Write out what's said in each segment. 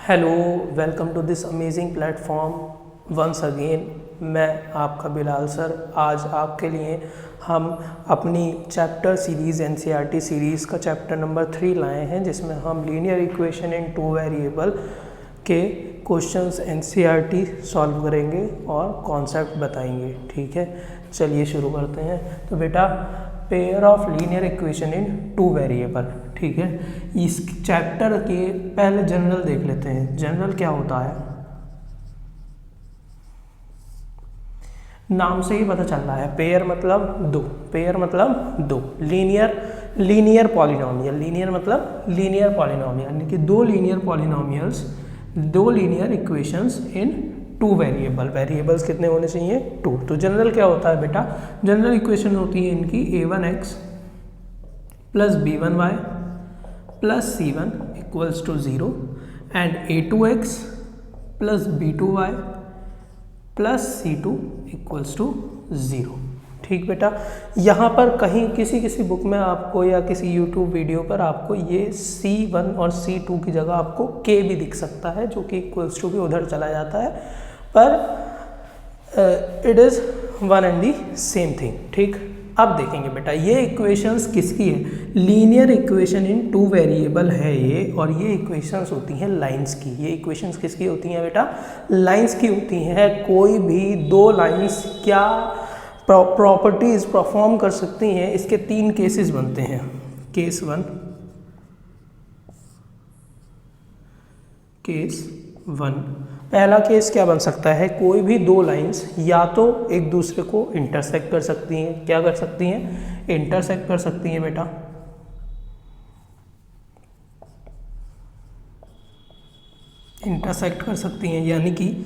Hello, welcome to this amazing platform once again. मैं आपका Bilal sir. आज आपके लिए हम अपनी चैप्टर सीरीज़ एनसीईआरटी सीरीज़ का चैप्टर नंबर 3 लाए हैं, जिसमें हम लीनियर इक्वेशन इन 2 वेरिएबल के क्वेश्चंस एनसीईआरटी सॉल्व करेंगे और कॉन्सेप्ट बताएंगे। ठीक है, चलिए शुरू करते हैं। तो बेटा, pair of linear equation in 2 variable. ठीक है, इस चैप्टर के पहले जनरल देख लेते हैं। जनरल क्या होता है, नाम से ही पता चल रहा है। पेयर मतलब दो, पेयर मतलब दो। लीनियर पॉलिनोमियल, लीनियर मतलब लीनियर पॉलिनोमियल, यानी कि दो लीनियर पॉलिनोमियल्स, दो लीनियर इक्वेशंस इन 2 वेरिएबल। वेरिएबल्स कितने होने चाहिए? 2। तो जनरल क्या होता है बेटा? जनरल इक्वेशन होती है इनकी a1x plus b1y plus c1 equals to 0 and a2x plus b2y plus c2 equals to 0। ठीक बेटा, यहाँ पर कहीं किसी बुक में आपको या किसी YouTube वीडियो पर आपको ये c1 और c2 की जगह आपको k भी दिख सकता है, जो कि इक्वल्स टू भी उधर चला जाता है, पर it is one and the same thing. ठीक, अब देखेंगे बेटा ये इक्वेशंस किसकी है। लीनियर इक्वेशन इन 2 वेरिएबल है ये, और ये इक्वेशंस होती हैं लाइंस की। ये इक्वेशंस किसकी होती हैं बेटा? लाइंस की होती हैं। कोई भी दो लाइंस क्या प्रॉपर्टीज परफॉर्म कर सकती हैं, इसके 3 केसेस बनते हैं। Case 1, case 1। पहला केस क्या बन सकता है? कोई भी दो लाइंस या तो एक दूसरे को इंटरसेक्ट कर सकती हैं। क्या कर सकती हैं? इंटरसेक्ट कर सकती हैं बेटा। इंटरसेक्ट कर सकती हैं, यानी कि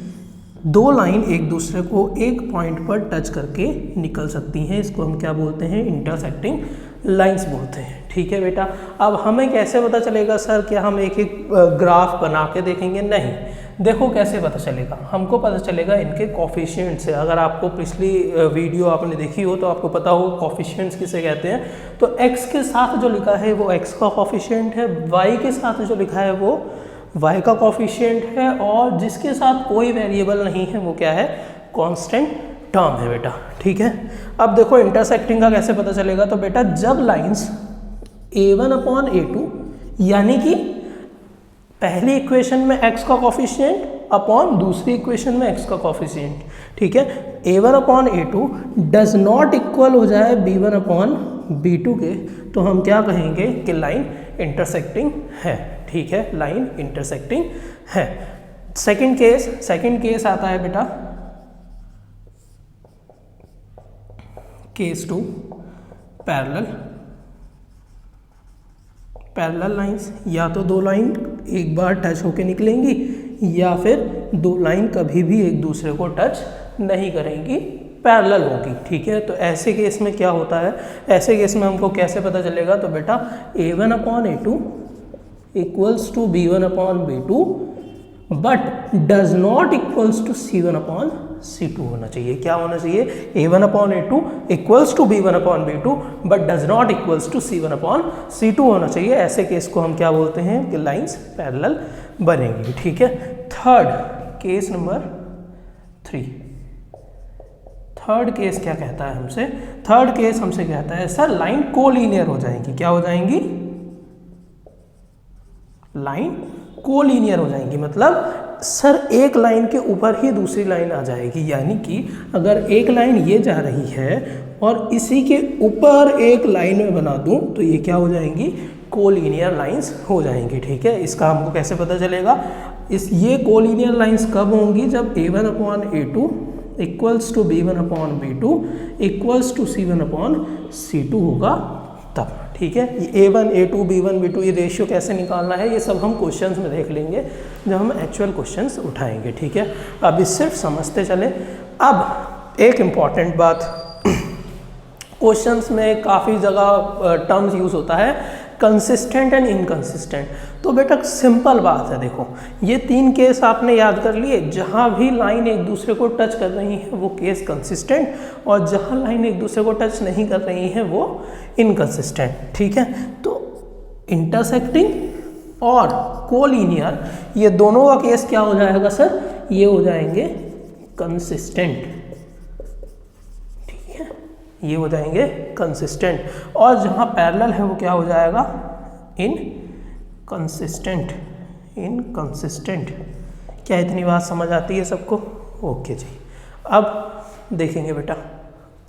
दो लाइन एक दूसरे को एक पॉइंट पर टच करके निकल सकती हैं। इसको हम क्या बोलते हैं? इंटरसेक्टिंग लाइंस बोलते हैं। ठीक है बेटा, अब हमें कैसे पता चलेगा सर? क्या हम एक एक ग्राफ बना के देखेंगे? नहीं। देखो कैसे पता चलेगा, हमको पता चलेगा इनके कोफिशिएंट से। अगर आपको पिछली वीडियो आपने देखी हो तो आपको पता हो कोफिशिएंट्स किसे कहते हैं। तो x के साथ जो लिखा है वो x का कोफिशिएंट है, y के साथ जो लिखा है वो y का कोफिशिएंट है, और जिसके साथ कोई वेरिएबल नहीं है वो क्या है? कांस्टेंट टर्म है बेटा। ठीक है, अब देखो इंटरसेक्टिंग का कैसे पता चलेगा। तो बेटा जब लाइंस a1/a2, यानी कि पहली इक्वेशन में x का कोफिशिएंट अपॉन दूसरी इक्वेशन में x का कोफिशिएंट, ठीक है, a1/a2 डज नॉट इक्वल हो जाए b1/b2 के, तो हम क्या कहेंगे कि लाइन इंटरसेक्टिंग है। ठीक है, लाइन इंटरसेक्टिंग है। सेकंड केस आता है बेटा केस 2, पैरेलल लाइंस। या तो दो लाइन एक बार टच होके निकलेंगी, या फिर दो लाइन कभी भी एक दूसरे को टच नहीं करेंगी, पैरेलल होगी। ठीक है, तो ऐसे केस में क्या होता है? ऐसे केस में हमको कैसे पता चलेगा? तो बेटा a1/a2 equals to b1/b2 but does not equals to c1/c2 होना चाहिए। क्या होना चाहिए? a1/a2 equals to b1/b2 but does not equals to c1/c2 होना चाहिए। ऐसे केस को हम क्या बोलते हैं कि लाइंस पैरेलल बनेंगी। ठीक है, third case number 3। Third case क्या कहता है हमसे? थर्ड केस हमसे कहता है सर लाइन कोलीनियर हो जाएंगी। क्या हो जाएंगी? लाइन कोलीनियर हो जाएंगी, मतलब सर एक लाइन के ऊपर ही दूसरी लाइन आ जाएगी। यानी कि अगर एक लाइन ये जा रही है और इसी के ऊपर एक लाइन में बना दूं तो ये क्या हो जाएंगी? कोलीनियर लाइंस हो जाएंगी। ठीक है, इसका हमको कैसे पता चलेगा? ये कोलीनियर लाइंस कब होंगी? जब a1/a2 equals to b1/b2 equals to c1/c2 होगा तब। ठीक है, ये a1, a2, b1, b2 ये रेशियो कैसे निकालना है ये सब हम क्वेश्चंस में देख लेंगे जब हम एक्चुअल क्वेश्चंस उठाएंगे। ठीक है, अब इस सिर्फ समझते चले। अब एक इम्पॉर्टेंट बात, क्वेश्चंस में काफ़ी जगह टर्म्स यूज़ होता है कंसिस्टेंट एंड इनकंसिस्टेंट। तो बेटा सिंपल बात है, देखो ये 3 केस आपने याद कर लिए। जहाँ भी लाइन एक दूसरे को टच कर रही है वो केस कंसिस्टेंट, और जहाँ लाइन एक दूसरे को टच नहीं कर रही है वो इनकंसिस्टेंट। ठीक है, तो इंटरसेक्टिंग और कोलिनियर, ये दोनों का केस क्या हो जाएगा सर, ये हो जाएंगे कंसिस्टेंट, ठीक है, ये हो जाएंगे कंसिस्टेंट। और जहाँ पैरेलल है वो क्या हो जाएगा, इनकंसिस्टेंट, इनकंसिस्टेंट। क्या इतनी बात समझ आती है सबको? ओके जी। अब देखेंगे बेटा,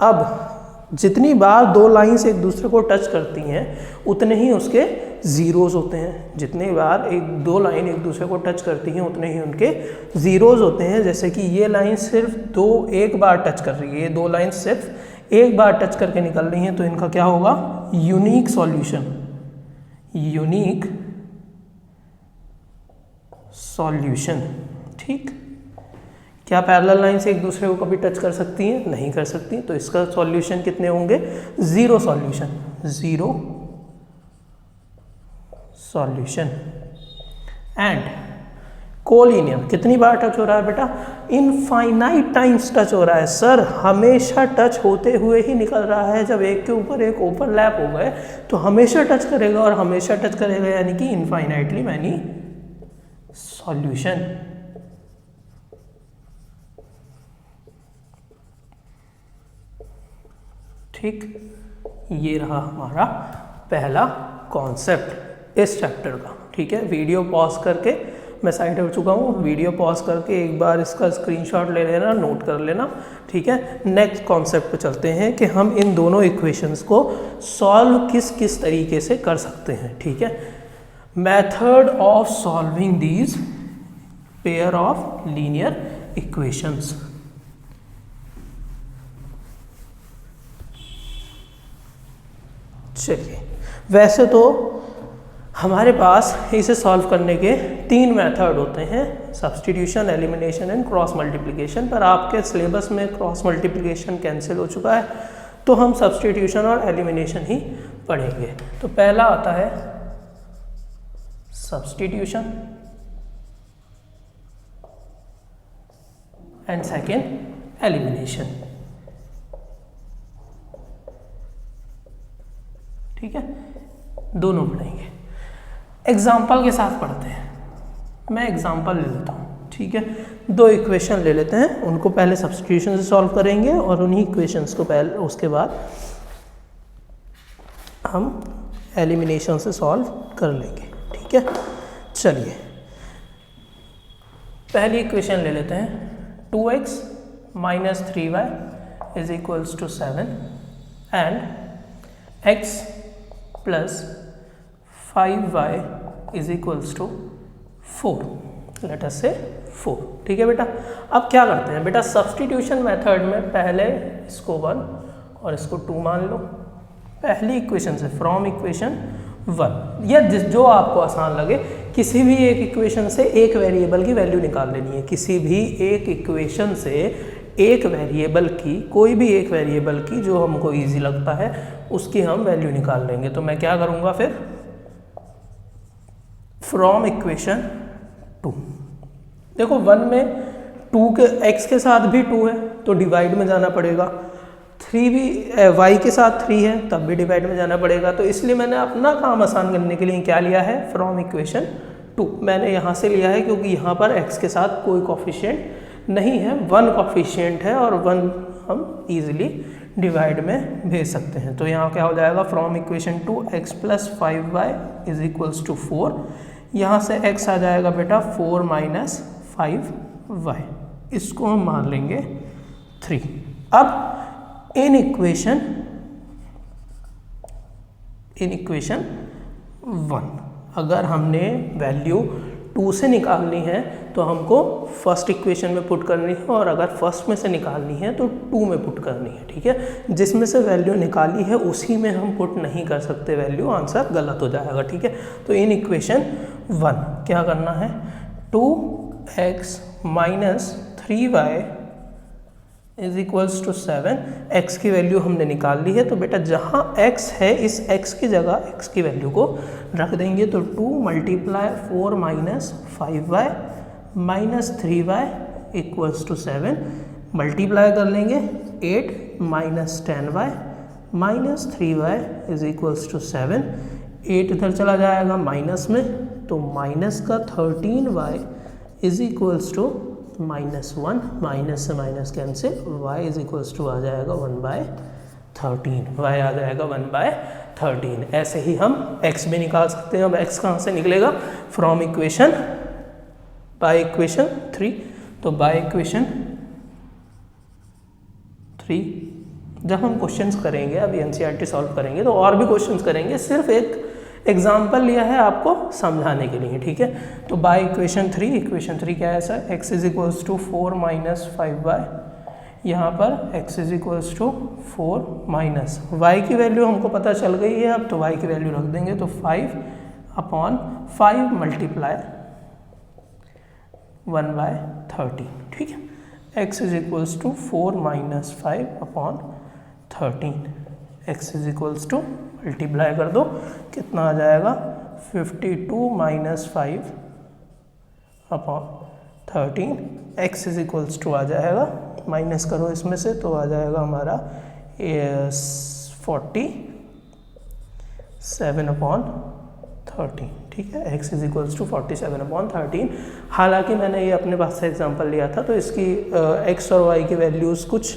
अब जितनी बार दो लाइंस एक दूसरे को टच करती हैं उतने ही उसके ज़ीरोज़ होते हैं। जितनी बार दो लाइन एक दूसरे को टच करती हैं उतने ही उनके ज़ीरोज़ होते हैं। जैसे कि ये लाइन सिर्फ एक बार टच कर रही है, ये दो लाइन सिर्फ एक बार टच करके निकल रही हैं, तो इनका क्या होगा, यूनिक सॉल्यूशन, यूनिक सॉल्यूशन। ठीक, क्या पैरेलल लाइंस एक दूसरे को कभी टच कर सकती हैं? नहीं कर सकती, तो इसका सॉल्यूशन कितने होंगे, zero solution, zero solution. And collinear कितनी बार टच हो रहा है बेटा, इनफाइनाइट टाइम्स टच हो रहा है सर, हमेशा टच होते हुए ही निकल रहा है। जब एक के ऊपर एक ओवरलैप हो गए तो हमेशा टच करेगा, और हमेशा टच करेगा यानी कि इनफाइनाइटली मैनी सॉल्यूशन। ठीक, ये रहा हमारा पहला कॉन्सेप्ट इस चैप्टर का। ठीक है, वीडियो पॉज करके, मैं साइड हो चुका हूँ, वीडियो पॉज करके एक बार इसका स्क्रीनशॉट ले लेना, नोट कर लेना। ठीक है, नेक्स्ट कॉन्सेप्ट पे चलते हैं कि हम इन दोनों इक्वेशंस को सॉल्व किस किस तरीके से कर सकते हैं। ठीक है, method of solving these pair of linear equations. चलिए, वैसे तो हमारे पास इसे सॉल्व करने के तीन मेथड होते हैं, substitution, elimination and cross multiplication. पर आपके सिलेबस में क्रॉस मल्टीप्लिकेशन कैंसिल हो चुका है, तो हम सब्स्टिट्यूशन और एलिमिनेशन ही पढ़ेंगे। तो पहला आता है सब्स्टिट्यूशन एंड सेकेंड एलिमिनेशन। ठीक है, दोनों पढ़ेंगे। एग्जाम्पल के साथ पढ़ते हैं। मैं एग्जाम्पल ले लेता हूँ। ठीक है, दो इक्वेशन ले लेते हैं, उनको पहले सब्स्टिट्यूशन से सॉल्व करेंगे और उन्हीं इक्वेशंस को पहले, उसके बाद हम एलिमिनेशन से सॉल्व कर लेंगे। ठीक है, चलिए पहली इक्वेशन ले लेते हैं। 2x minus 3y is equals to 7 and x plus 5y is equals to 4, let us say 4। ठीक है बेटा, अब क्या करते हैं बेटा, सब्स्टिट्यूशन मेथड में पहले इसको 1 और इसको 2 मान लो। पहली इक्वेशन से फ्रॉम इक्वेशन 1 या जो आपको आसान लगे, किसी भी एक इक्वेशन से एक वेरिएबल की वैल्यू निकाल लेनी है। किसी भी एक इक्वेशन से एक वेरिएबल की, कोई भी एक वेरिएबल की जो हमको इजी लगता है उसकी हम वैल्यू निकाल लेंगे। तो मैं क्या करूँगा फिर, फ्रॉम इक्वेशन 2। देखो 1 में 2 के x के साथ भी 2 है तो डिवाइड में जाना पड़ेगा, 3 भी y के साथ 3 है तब भी डिवाइड में जाना पड़ेगा। तो इसलिए मैंने अपना काम आसान करने के लिए क्या लिया है, फ्रॉम इक्वेशन 2। मैंने यहाँ से लिया है क्योंकि यहाँ पर x के साथ कोई कोफिशिएंट नहीं है, 1 कोफिशिएंट है और 1 हम इजीली डिवाइड में भेज सकते हैं। तो यहाँ क्या हो जाएगा, from equation 2 x plus 5y is equals to 4। यहाँ से x आ जाएगा बेटा 4 माइनस 5y, इसको हम मान लेंगे 3। अब इन इक्वेशन 1 अगर हमने वैल्यू 2 से निकालनी है तो हमको फर्स्ट इक्वेशन में पुट करनी है, और अगर फर्स्ट में से निकालनी है तो 2 में पुट करनी है। ठीक है, जिसमें से वैल्यू निकाली है उसी में हम पुट नहीं कर सकते वैल्यू, आंसर गलत हो जाएगा। ठीक है, तो इन इक्वेशन 1 क्या करना है, 2x minus 3y is equals to 7। x की वैल्यू हमने निकाल ली है, तो बेटा जहाँ x है इस x की जगह x की वैल्यू को रख देंगे। तो 2 multiply 4 minus 5y minus 3y equals to 7, multiply कर लेंगे 8 minus 10y minus 3y is equals to 7। 8 इधर चला जाएगा माइनस में, तो माइनस का 13y is equals to -1, minus से minus cancel, y is equals to आ जाएगा 1/13, y आ जाएगा 1/13। ऐसे ही हम x भी निकाल सकते हैं। अब x कहाँ से निकलेगा? From equation by equation 3। तो बाय इक्वेशन 3 जब हम क्वेश्चंस करेंगे, अभी एनसीईआरटी सॉल्व करेंगे तो और भी क्वेश्चंस करेंगे, सिर्फ एक एग्जाम्पल लिया है आपको समझाने के लिए, ठीक है। तो बाय इक्वेशन 3, इक्वेशन 3 क्या है sir? x is equals to 4 minus 5y, यहाँ पर x is equals to 4 minus y की वैल्यू हमको पता चल गई है अब, तो y की वैल्यू रख देंगे, तो 5/5 मल्टीप्लाई 1/13, ठीक है। x is equals to 4 minus 5/13, x is equals to multiply कर दो, कितना आ जाएगा? 52 minus 5/13, x is equals to आ जाएगा, माइनस करो इसमें से तो आ जाएगा हमारा 47/13, ठीक है। x is equals to 47/13। हालांकि मैंने ये अपने पास से एग्जांपल लिया था, तो इसकी x और y की वैल्यूज़ कुछ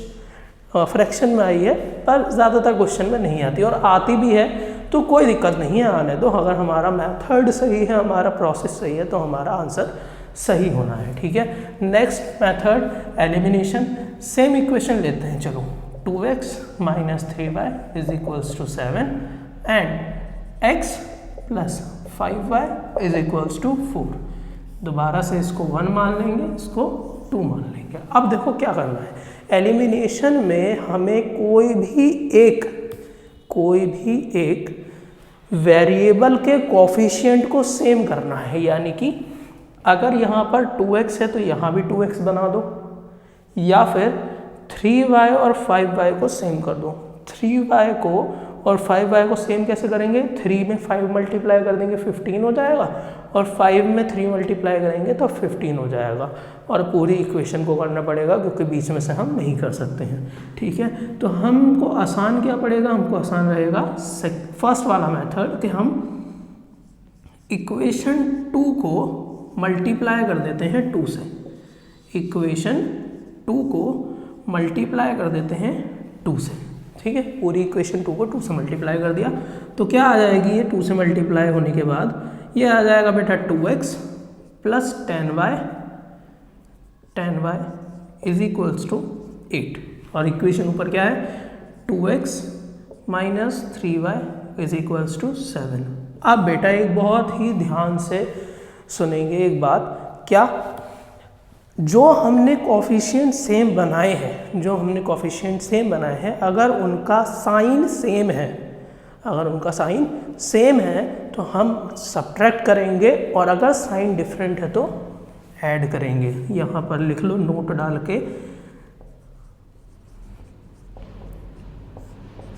फ्रैक्शन में आई है, पर ज़्यादातर क्वेश्चन में नहीं आती, और आती भी है तो कोई दिक्कत नहीं है, आने दो। अगर हमारा मेथड सही है, हमारा प्रोसेस सही है, तो हमारा आंसर सही होना है, ठीक है। Next method elimination, same equation लेते हैं, चलो। 2x minus 3y is equals to 7 and x plus 5y is equals to 4। दोबारा से इसको 1 मान लेंगे, इसको 2 मान लेंगे। अब देखो क्या करना है, एलिमिनेशन में हमें कोई भी एक वेरिएबल के कोफिशिएंट को सेम करना है, यानी कि अगर यहाँ पर 2x है तो यहाँ भी 2x बना दो, या फिर 3y और 5y को सेम कर दो। 3y को और 5y को सेम कैसे करेंगे? 3 में 5 मल्टीप्लाई कर देंगे 15 हो जाएगा, और 5 में 3 मल्टीप्लाई करेंगे तो 15 हो जाएगा, और पूरी इक्वेशन को करना पड़ेगा क्योंकि बीच में से हम नहीं कर सकते हैं, ठीक है। तो हमको आसान क्या पड़ेगा? हमको आसान रहेगा फर्स्ट वाला मेथड, कि हम इक्वेशन 2 को मल्टीप्लाई कर देते हैं 2 से। इक्वेशन 2 को मल्टीप्लाई कर देते हैं 2 से, ठीक है। पूरी इक्वेशन 2 को 2 से मल्टीप्लाई कर दिया तो क्या आ जाएगी? ये 2 से मल्टीप्लाई होने के बाद ये आ जाएगा बेटा 2x plus 10y is equals to 8, और इक्वेशन ऊपर क्या है? 2x minus 3y is equals to 7। अब बेटा एक बहुत ही ध्यान से सुनेंगे एक बात, क्या जो हमने कोफिशिएंट सेम बनाए हैं, अगर उनका साइन सेम है तो हम सब्ट्रैक्ट करेंगे, और अगर साइन डिफरेंट है तो ऐड करेंगे। यहाँ पर लिख लो नोट डाल के,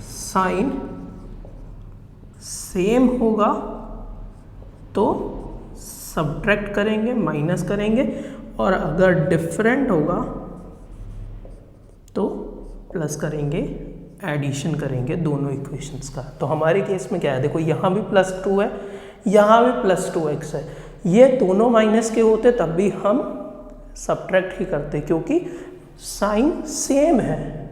साइन सेम होगा तो सब्ट्रैक्ट करेंगे, माइनस करेंगे, और अगर डिफरेंट होगा तो प्लस करेंगे, एडिशन करेंगे दोनों इक्वेशंस का। तो हमारे केस में क्या है, देखो यहाँ भी +2 है, यहाँ भी +2x है, ये दोनों माइनस के होते तब भी हम सब्ट्रैक्ट ही करते, क्योंकि साइन सेम है।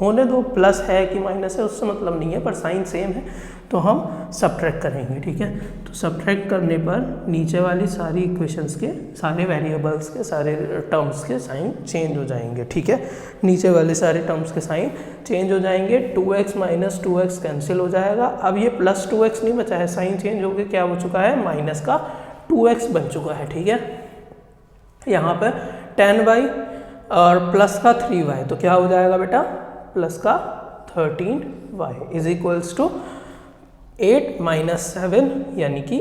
होने दो प्लस है कि माइनस है उससे मतलब नहीं है, पर साइन सेम है तो हम सब्ट्रैक्ट करेंगे, ठीक है। तो सब्ट्रैक्ट करने पर नीचे वाली सारी इक्वेशंस के, सारे वेरिएबल्स के, सारे टर्म्स के साइन चेंज हो जाएंगे, ठीक है। नीचे वाले सारे टर्म्स के साइन चेंज हो जाएंगे, 2x माइनस 2x कैंसिल हो जाएगा। अब ये +2x नहीं बचा है, साइन चेंज हो गया, क्या हो चुका है? माइनस का 2x बन चुका है, ठीक है। यहाँ पर 10y और प्लस का 3y, तो क्या हो जाएगा बेटा? प्लस का 13y is equals to 8 minus 7 यानी कि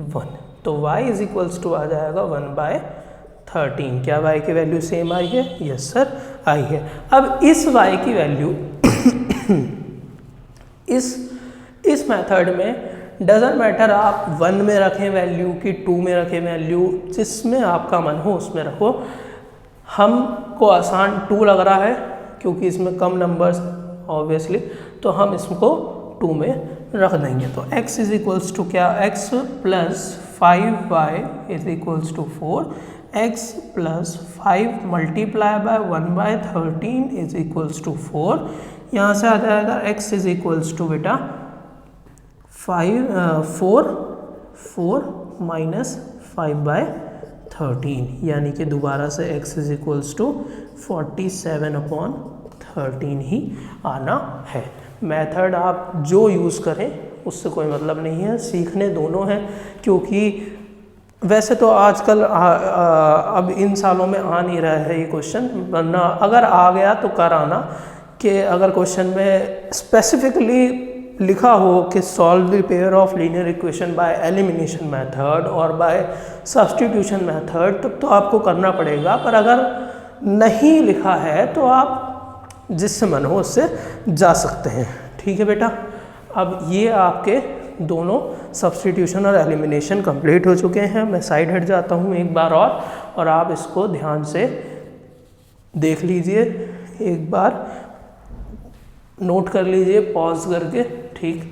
1, तो y इज इक्वल्स टू आ जाएगा 1/13। क्या y की वैल्यू सेम आई है? यस सर आई है। अब इस y की वैल्यू इस मेथड में डजंट मैटर आप 1 में रखें वैल्यू कि 2 में रखें वैल्यू, जिसमें आपका मन हो उसमें रखो। हमको आसान 2 लग रहा है क्योंकि इसमें कम नंबर्स ऑब्वियसली, तो हम इसको 2 में रख देंगे। तो x इज इक्वल्स टू क्या? x plus 5y is equals to 4, x plus 5 multiply by 1/13 is equals to 4। यहाँ से आ जाएगा x इज इक्वल्स टू बेटा 4 माइनस 5/13, यानी कि दोबारा से x इज इक्वल्स टू 47/13 ही आना है। मेथड आप जो यूज़ करें उससे कोई मतलब नहीं है, सीखने दोनों हैं, क्योंकि वैसे तो आजकल अब इन सालों में आ नहीं रहा है ये क्वेश्चन, वरना अगर आ गया तो कर आना कि अगर क्वेश्चन में स्पेसिफिकली लिखा हो कि solve the pair of linear equation by elimination method और बाय सब्स्टिट्यूशन मेथड, तब तो आपको करना पड़ेगा। पर अगर नहीं लिखा है तो आप जिससे मन हो उससे जा सकते हैं। ठीक है बेटा, अब ये आपके दोनों सब्स्टिट्यूशन और एलिमिनेशन कंप्लीट हो चुके हैं। मैं साइड हट जाता हूँ एक बार और आप इसको ध्यान से देख लीजिए, एक बार नोट कर लीजिए पॉज करके। ठीक,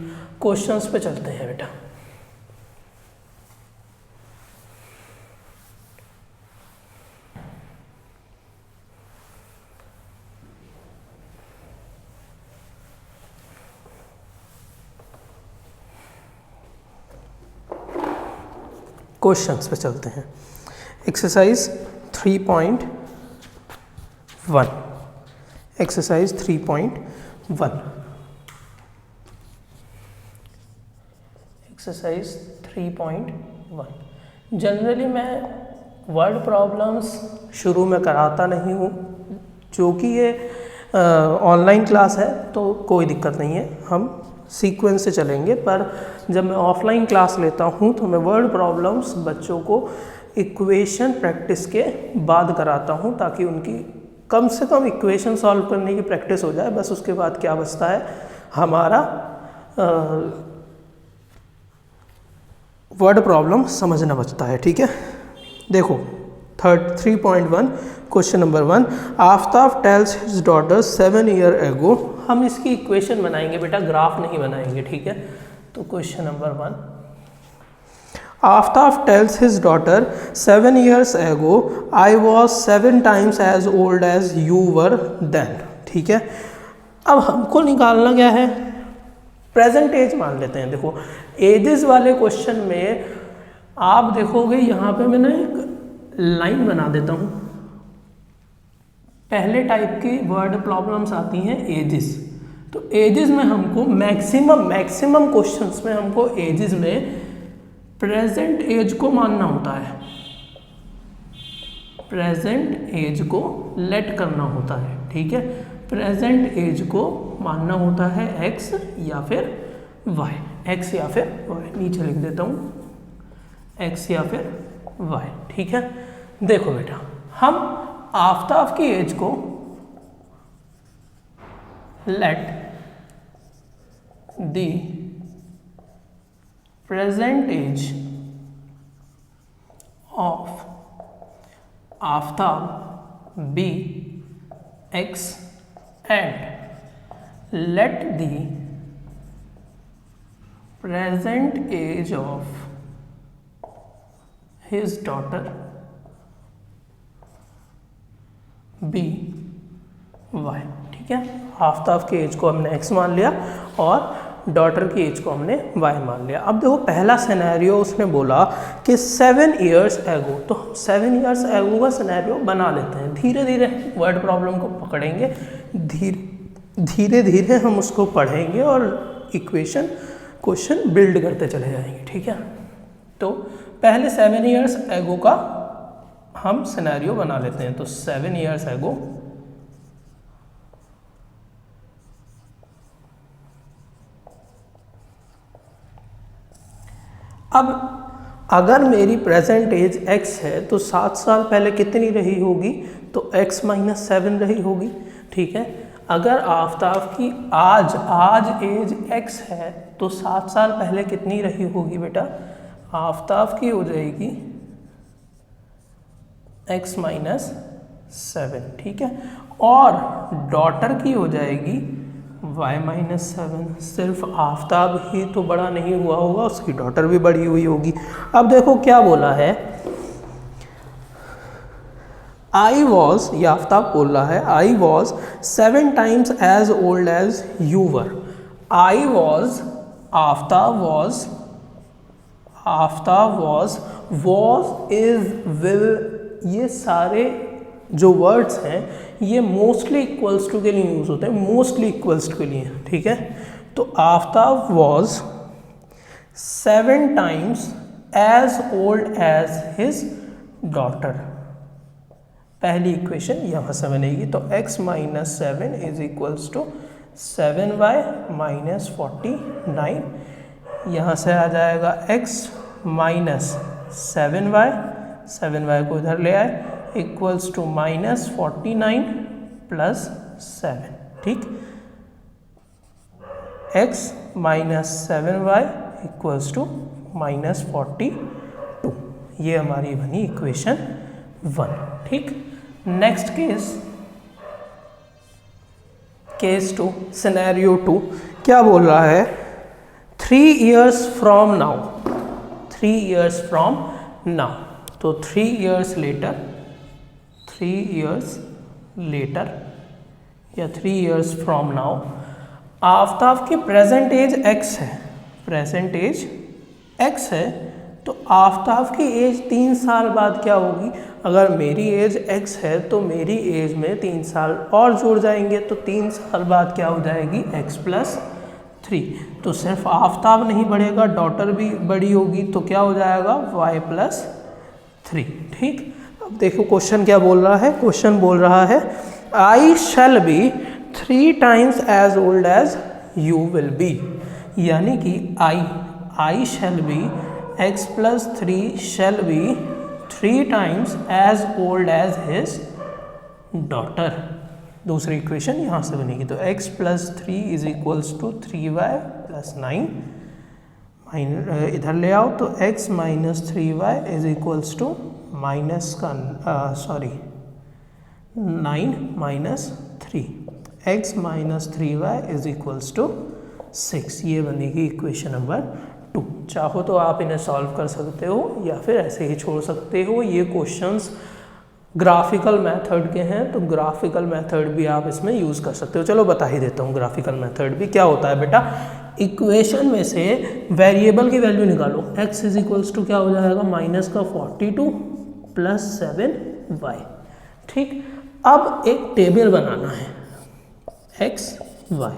क्वेश्चंस पे चलते हैं बेटा। क्वेश्चंस पे चलते हैं। Exercise 3.1, exercise 3.1, exercise 3.1। जनरली मैं वर्ड प्रॉब्लम्स शुरू में कराता नहीं हूँ, जो कि ये ऑनलाइन क्लास है तो कोई दिक्कत नहीं है, हम सीक्वेंस से चलेंगे। पर जब मैं ऑफलाइन क्लास लेता हूँ तो मैं वर्ड प्रॉब्लम्स बच्चों को इक्वेशन प्रैक्टिस के बाद कराता हूँ, ताकि उनकी कम से कम इक्वेशन सॉल्व करने की प्रैक्टिस हो जाए। बस उसके बाद क्या बचता है, हमारा वर्ड प्रॉब्लम समझना बचता है। ठीक है, देखो 3.1 question number 1, Aftab tales his daughter 7 year ago. हम इसकी इक्वेशन बनाएंगे बेटा, ग्राफ नहीं बनाएंगे। ठीक है, तो question number 1, Aftab tales his daughter 7 years ago I was 7 times as old as you were then। ठीक है, अब हमको निकालना क्या है, प्रेजेंट एज मान लेते हैं। देखो एजेस वाले क्वेश्चन में आप देखोगे यहाँ पे मैंने एक लाइन बना देता हूँ। पहले टाइप की वर्ड प्रॉब्लम्स आती हैं एजेस, तो एजेस में हमको मैक्सिमम क्वेश्चंस में हमको एजेस में प्रेजेंट एज को मानना होता है, प्रेजेंट एज को लेट करना होता है। ठीक है, प्रेजेंट एज को मानना होता है x या फिर y, x या फिर y, नीचे लिख देता हूँ x या फिर y। ठीक है, देखो बेटा, हम आफ्ताब की एज को let the present age of Aftab be x and let the present age of his daughter be y। ठीक है, आफ्ताब की एज को हमने x मान लिया और डॉटर की एज को हमने y मान लिया। अब देखो पहला सिनेरियो उसने बोला कि 7 years ago, तो 7 years ago का सिनेरियो बना लेते हैं। धीरे धीरे वर्ड प्रॉब्लम को पकड़ेंगे, धीरे धीरे हम उसको पढ़ेंगे और इक्वेशन क्वेश्चन बिल्ड करते चले जाएंगे। ठीक है, तो पहले 7 years ago का हम सिनेरियो बना लेते हैं। तो 7 years ago अब अगर मेरी प्रेजेंट एज x है तो 7 साल पहले कितनी रही होगी, तो x - 7 रही होगी। ठीक है, अगर आफ्ताब की आज एज x है तो 7 साल पहले कितनी रही होगी बेटा, आफ्ताब की हो जाएगी x - 7। ठीक है, और डॉटर की हो जाएगी y माइनस 7। सिर्फ आफताब ही तो बड़ा नहीं हुआ होगा, उसकी डॉटर भी बड़ी हुई होगी। अब देखो क्या बोला है, आई वॉज, ये आफताब बोल रहा है, I was 7 times as old as you were. I was, Aftab was, Aftab was is will, ये सारे जो वर्ड्स हैं ये मोस्टली इक्वल्स टू के लिए यूज़ होते हैं, मोस्टली इक्वल्स टू के लिए, ठीक है। तो Aftab was 7 times as old as his daughter. पहली इक्वेशन यहाँ से बनेगी, तो x minus 7 is equals to 7y minus 49। यहाँ से आ जाएगा x माइनस 7y को इधर ले आए, इक्वल्स टू माइनस 49 प्लस 7, ठीक। x minus 7y equals to minus 42, ये हमारी बनी इक्वेशन 1, ठीक। नेक्स्ट केस 2, सिनेरियो 2 क्या बोल रहा है, 3 years from now, 3 years from now, तो 3 years लेटर, 3 years लेटर या 3 years फ्रॉम नाउ, आफ्ताब की प्रेजेंट एज x है, प्रेजेंट एज x है, तो आफ्ताब की एज 3 साल बाद क्या होगी, अगर मेरी एज x है तो मेरी एज में 3 साल और जुड़ जाएंगे, तो 3 साल बाद क्या हो जाएगी, x प्लस 3। तो सिर्फ आफ्ताब नहीं बढ़ेगा, डॉटर भी बड़ी होगी, तो क्या हो जाएगा y प्लस 3, ठीक। अब देखो क्वेश्चन क्या बोल रहा है, क्वेश्चन बोल रहा है I shall be 3 times as old as you will be, यानी कि I shall be x plus 3 shall be 3 times as old as his daughter. दूसरी इक्वेशन यहाँ से बनेगी, तो x plus 3 is equals to 3y plus 9, इधर ले आओ, तो x minus 3y is equals to minus का 9 minus 3, x minus 3y is equals to 6, ये बनेगी इक्वेशन नंबर 2। चाहो तो आप इन्हें सॉल्व कर सकते हो या फिर ऐसे ही छोड़ सकते हो। ये क्वेश्चंस ग्राफिकल मेथड के हैं, तो ग्राफिकल मेथड भी आप इसमें यूज़ कर सकते हो। चलो बता ही देता हूँ ग्राफिकल मेथड भी क्या होता है बेटा। इक्वेशन में से वेरिएबल की वैल्यू निकालो, x इज इक्वल्स टू क्या हो जाएगा, माइनस का 42 प्लस 7y, ठीक। अब एक टेबल बनाना है x y,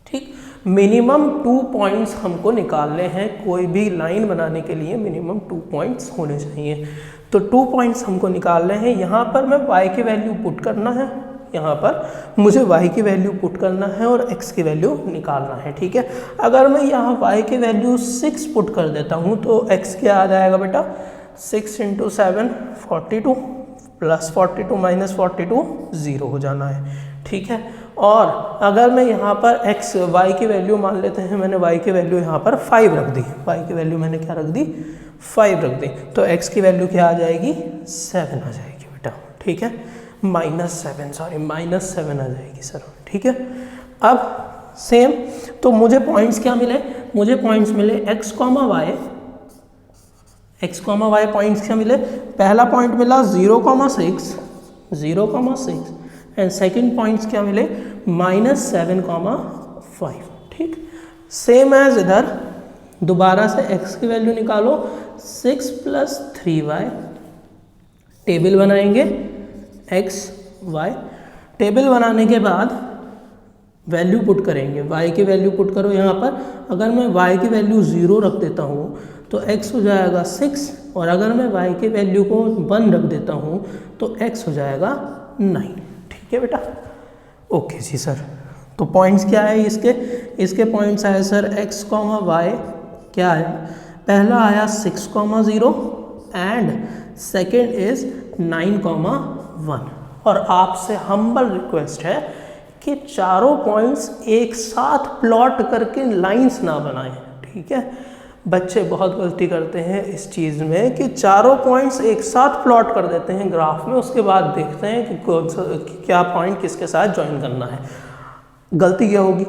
ठीक। मिनिमम 2 पॉइंट्स हमको निकालने हैं, कोई भी लाइन बनाने के लिए मिनिमम 2 पॉइंट्स होने चाहिए। तो 2 पॉइंट्स हमको निकालने हैं। यहाँ पर मैं y की वैल्यू पुट करना है, यहाँ पर मुझे y की वैल्यू पुट करना है और x की वैल्यू निकालना है, ठीक है। अगर मैं यहाँ y की वैल्यू 6 पुट कर देता हूँ तो x क्या आ जाएगा बेटा, 6 × 7 42 प्लस 42 माइनस 42 0 हो जाना है, ठीक है। और अगर मैं यहाँ पर y की वैल्यू मान लेते हैं, मैंने y की वैल्यू यहाँ पर 5 रख दी, y की वैल्यू मैंने क्या रख दी, 5 रख दी, तो x की वैल्यू क्या आ जाएगी, 7 आ जाएगी बेटा, ठीक है। माइनस 7 आ जाएगी सर, ठीक है। अब सेम, तो मुझे पॉइंट्स क्या मिले, मुझे पॉइंट्स मिले x, y पॉइंट्स क्या मिले, पहला पॉइंट मिला 0,6 एंड सेकंड पॉइंट्स क्या मिले, -7,5, ठीक। सेम एज इधर दोबारा से x की वैल्यू निकालो, 6 + 3y, टेबल बनाएंगे x y, टेबल बनाने के बाद वैल्यू पुट करेंगे, y की वैल्यू पुट करो यहाँ पर। अगर मैं y की वैल्यू 0 रख देता हूँ तो x हो जाएगा 6, और अगर मैं y की वैल्यू को 1 रख देता हूँ तो x हो जाएगा 9, ठीक है बेटा। ओके जी सर, तो पॉइंट्स क्या है इसके पॉइंट्स आए सर x, y, क्या आया, पहला आया 6,0 एंड सेकेंड इज 9,1। और आपसे हम्बल रिक्वेस्ट है कि चारों पॉइंट्स एक साथ प्लॉट करके लाइंस ना बनाएं, ठीक है। बच्चे बहुत गलती करते हैं इस चीज़ में कि चारों पॉइंट्स एक साथ प्लॉट कर देते हैं ग्राफ में, उसके बाद देखते हैं कि क्या पॉइंट किसके साथ ज्वाइन करना है। गलती क्या होगी,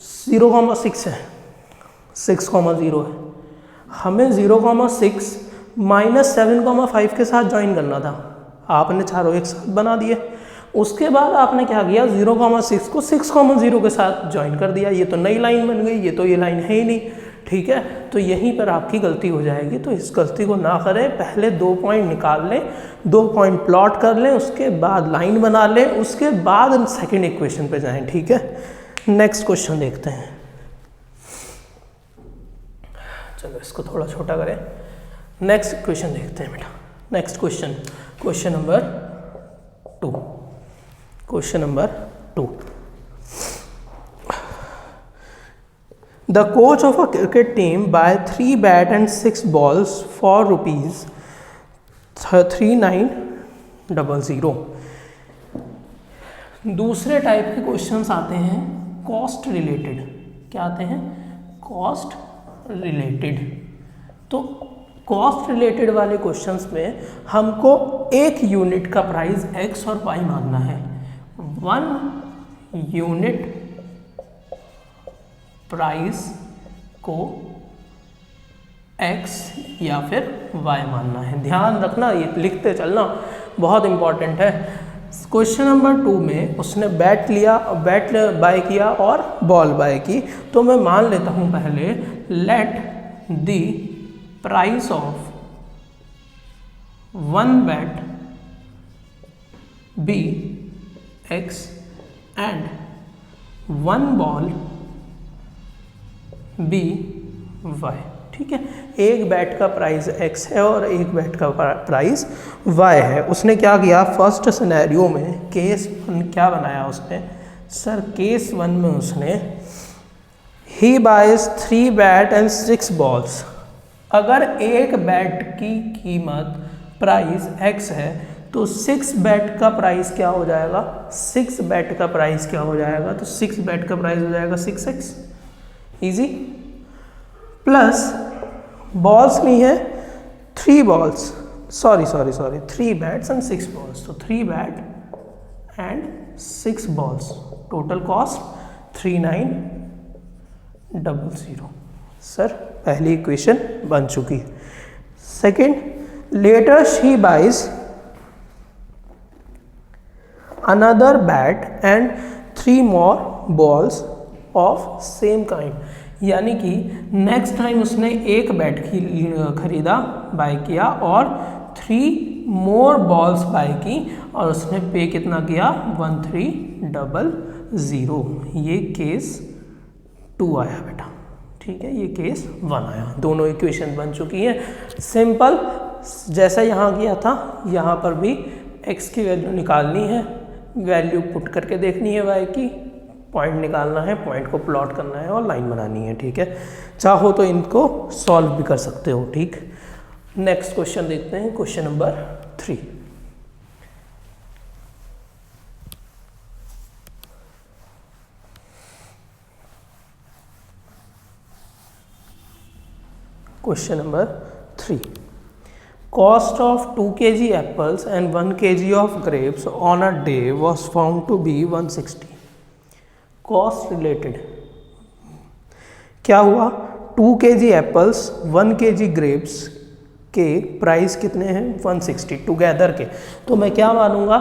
0,6 है, 6,0 है, हमें 0,6 -7,5 के साथ ज्वाइन करना था, आपने चारों एक साथ बना दिए। उसके बाद आपने क्या किया, 0,6 को 6,0 के साथ ज्वाइन कर दिया, ये तो नई लाइन बन गई, ये तो ये लाइन है ही नहीं, ठीक है। तो यहीं पर आपकी गलती हो जाएगी, तो इस गलती को ना करें, पहले 2 पॉइंट निकाल लें, 2 पॉइंट प्लॉट कर लें, उसके बाद लाइन बना लें, उसके बाद सेकंड इक्वेशन पे जाएं, ठीक है। नेक्स्ट क्वेश्चन देखते हैं, चलो इसको थोड़ा छोटा करें, नेक्स्ट क्वेश्चन देखते हैं बेटा। Next question, question number 2, question number 2। The coach of a cricket team buy 3 bat and 6 balls for rupees 3900। दूसरे टाइप के क्वेश्चंस आते हैं कॉस्ट रिलेटेड, क्या आते हैं, कॉस्ट रिलेटेड। तो कॉस्ट रिलेटेड वाले क्वेश्चंस में हमको एक यूनिट का प्राइस x और y मांगना है, 1 यूनिट प्राइस को x या फिर y मानना है। ध्यान रखना, ये लिखते चलना बहुत इंपॉर्टेंट है। क्वेश्चन नंबर 2 में उसने बैट लिया, बैट बाय किया और बॉल बाय की, तो मैं मान लेता हूं पहले, let the price of 1 bat be x and 1 ball be y, ठीक है। एक बैट का प्राइस x है और एक बैट का प्राइस y है। उसने क्या किया, फर्स्ट सिनेरियो में केस 1 क्या बनाया उसने, सर केस 1 में उसने ही बाइज 3 बैट एंड 6 बॉल्स। अगर एक बैट की कीमत प्राइस x है तो 6 बैट का प्राइस क्या हो जाएगा, 6 बैट का प्राइस क्या हो जाएगा, तो 6 बैट का प्राइस हो जाएगा 6x, इजी। प्लस बॉल्स नहीं है, 3 balls, sorry 3 bats and 6 balls, तो 3 bat and 6 balls, total cost 3900। Sir पहली इक्वेशन बन चुकी है। Second, later she buys another bat and 3 more balls of same kind, यानी कि नेक्स्ट टाइम उसने एक बैट खरीदा, बाय किया और 3 मोर बॉल्स बाय की और उसने पे कितना किया, 1300। ये केस 2 आया बेटा, ठीक है, ये केस 1 आया। दोनों इक्वेशन बन चुकी है, सिंपल, जैसा यहाँ किया था यहाँ पर भी x की वैल्यू निकालनी है, वैल्यू पुट करके देखनी है y की, पॉइंट निकालना है, पॉइंट को प्लॉट करना है और लाइन बनानी है, ठीक है। चाहो तो इनको सॉल्व भी कर सकते हो, ठीक। नेक्स्ट क्वेश्चन देखते हैं, question number 3। Question number 3, cost of 2 kg apples and 1 kg of grapes on a day was found to be 160। Cost related क्या हुआ, 2 kg एप्पल्स 1 kg ग्रेप्स के प्राइस कितने हैं, 160 टुगेदर के। तो मैं क्या मानूंगा,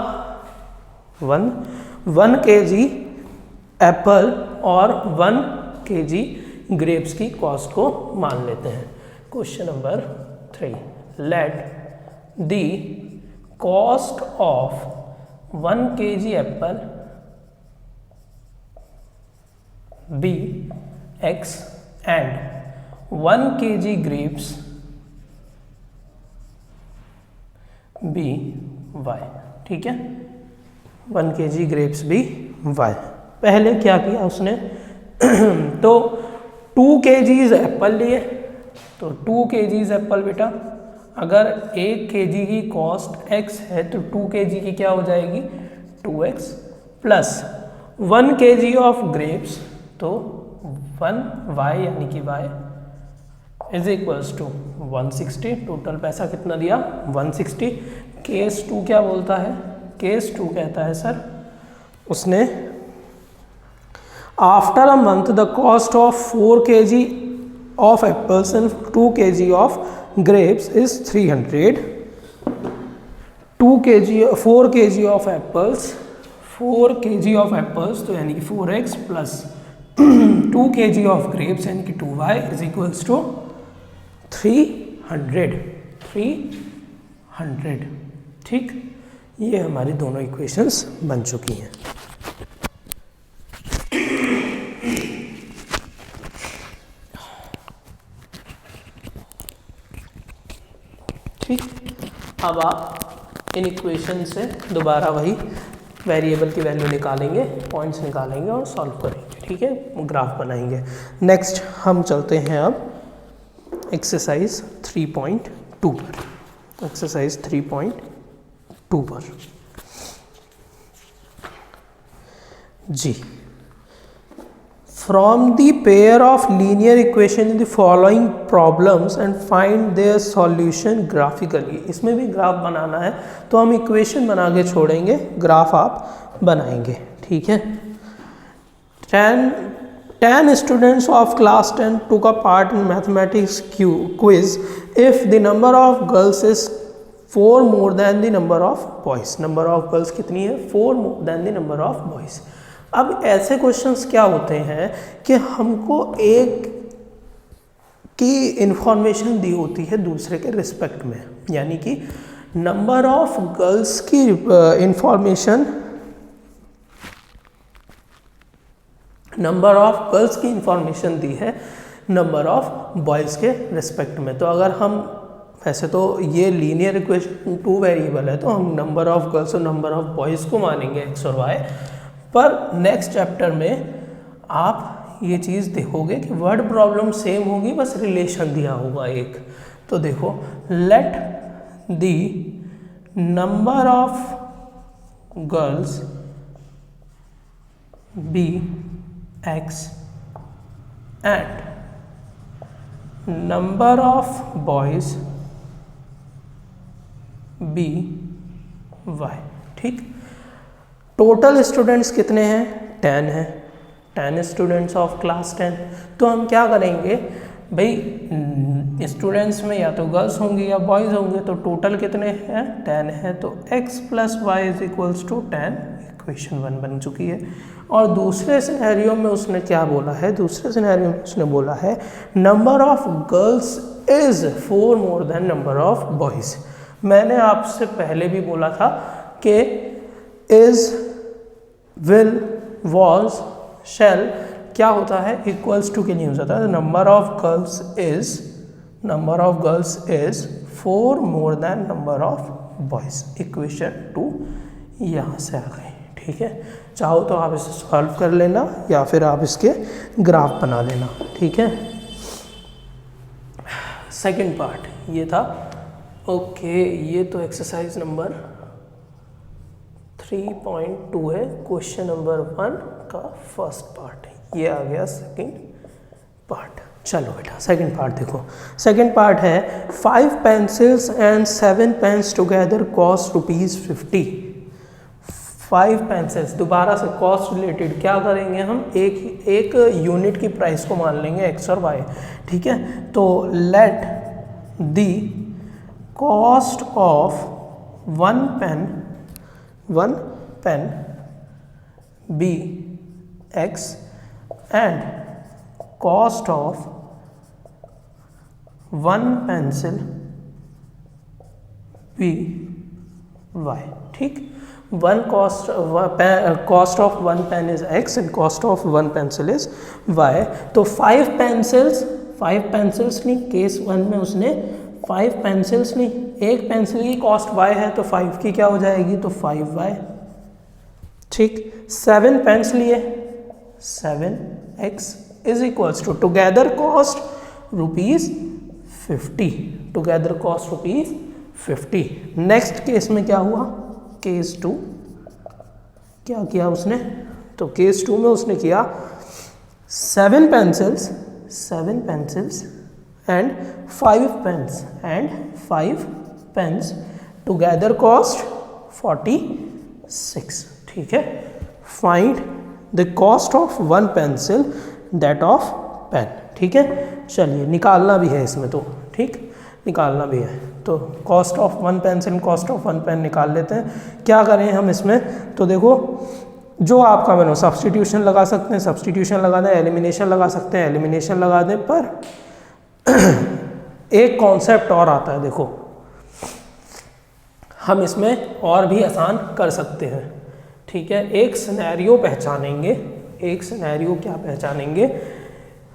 1 kg एप्पल और 1 kg ग्रेप्स की कॉस्ट को मान लेते हैं। Question number 3, let the cost of 1 kg apple be x and 1 kg grapes be y, ठीक है, 1 kg grapes बी y। पहले क्या किया उसने तो 2 kg एप्पल लिए, तो 2 kg एप्पल बेटा, अगर 1 kg की कॉस्ट x है तो 2 kg की क्या हो जाएगी, 2x plus 1 kg of grapes, तो 1y यानी कि y is equals to 160। Total पैसा कितना दिया, 160। केस 2 क्या बोलता है, केस 2 कहता है सर उसने after a month the cost of 4 kg of apples and 2 kg of grapes is 300. 4 kg of apples, 4 kg of apples तो यानी कि 4x plus 2 kg of grapes यानी कि 2y is equals to 300. ठीक, ये हमारी दोनों इक्वेशंस बन चुकी हैं। ठीक, अब आप इन इक्वेशन से दोबारा वही वेरिएबल की वैल्यू निकालेंगे, पॉइंट्स निकालेंगे और सॉल्व करेंगे। ठीक है, ग्राफ बनाएंगे। नेक्स्ट हम चलते हैं अब एक्सरसाइज 3.2 पर। एक्सरसाइज 3.2 पर जी, from the pair of linear equation in the following problems and find their solution graphically। इसमें भी ग्राफ बनाना है, तो हम इक्वेशन बना के छोड़ेंगे, ग्राफ आप बनाएंगे। ठीक है, 10 students of class 10 took a part in mathematics quiz if the number of girls is 4 more than the number of boys। Number of girls कितनी है? 4 more than the number of boys। अब ऐसे questions क्या होते हैं कि हमको एक की इंफॉर्मेशन दी होती है दूसरे के रिस्पेक्ट में, यानी कि नंबर ऑफ गर्ल्स की इंफॉर्मेशन दी है नंबर ऑफ बॉयज़ के रिस्पेक्ट में। तो अगर हम, वैसे तो ये लीनियर इक्वेशन 2 वेरिएबल है, तो हम नंबर ऑफ गर्ल्स और नंबर ऑफ बॉयज़ को मानेंगे x और y, पर नेक्स्ट चैप्टर में आप ये चीज़ देखोगे कि वर्ड प्रॉब्लम सेम होगी, बस रिलेशन दिया होगा एक। तो देखो, let the number of girls be x and number of boys be y। ठीक, टोटल स्टूडेंट्स कितने हैं? 10 हैं, 10 स्टूडेंट्स ऑफ क्लास 10। तो हम क्या करेंगे भाई, स्टूडेंट्स में या तो गर्ल्स होंगी या बॉयज़ होंगे, तो टोटल कितने हैं? 10 है, तो x plus Y is equals to 10। Equation 1 बन चुकी है। और दूसरे सिनेरियो में उसने क्या बोला है? दूसरे सिनेरियो में उसने बोला है number of girls is 4 more then number of boys. मैंने आपसे पहले भी बोला था कि इज़, विल, वॉज, शैल क्या होता है? इक्वल्स टू के लिए यूज होता है। Number of girls is 4 more then number of boys. Equation 2 यहाँ से आ गई। ठीक है, चाहो तो आप इसे सॉल्व कर लेना या फिर आप इसके ग्राफ बना लेना। ठीक है, सेकंड पार्ट ये था। ओके, ये तो एक्सरसाइज नंबर 3.2 है, क्वेश्चन नंबर 1 का फर्स्ट पार्ट है। ये आ गया सेकंड पार्ट। चलो बेटा, सेकंड पार्ट देखो। सेकंड पार्ट है 5 pencils and 7 pens together cost ₹50। 5 pencils, दोबारा से कॉस्ट रिलेटेड क्या करेंगे हम? एक यूनिट की प्राइस को मान लेंगे x और y। ठीक है, तो let the cost of one pen be x and cost of 1 pencil be y। ठीक, cost of 1 pen is x and cost of 1 pencil is y। तो 5 पेंसिल्स नहीं, केस 1 में उसने 5 पेंसिल्स नहीं, एक पेंसिल की कॉस्ट y है, तो 5 की क्या हो जाएगी? तो 5y। ठीक, 7 पेन्स लिए, 7x is equals to together cost ₹50। Together cost ₹50। Next case में क्या हुआ? केस 2 क्या किया उसने? तो केस 2 में उसने किया 7 पेंसिल्स and 5 pens together cost 46। ठीक है, find the cost of one pencil that of pen. ठीक है, चलिए निकालना भी है इसमें तो, ठीक, निकालना भी है तो cost of one pencil, cost of one pen निकाल लेते हैं। क्या करें हम इसमें, तो देखो जो आपका मैंने सब्स्टिट्यूशन लगा सकते हैं, सब्स्टिट्यूशन लगा दें, एलिमिनेशन लगा सकते हैं, एलिमिनेशन लगा दें, पर एक कॉन्सेप्ट और आता है, देखो हम इसमें और भी आसान कर सकते हैं। ठीक है, एक सिनेरियो पहचानेंगे, एक सिनेरियो क्या पहचानेंगे,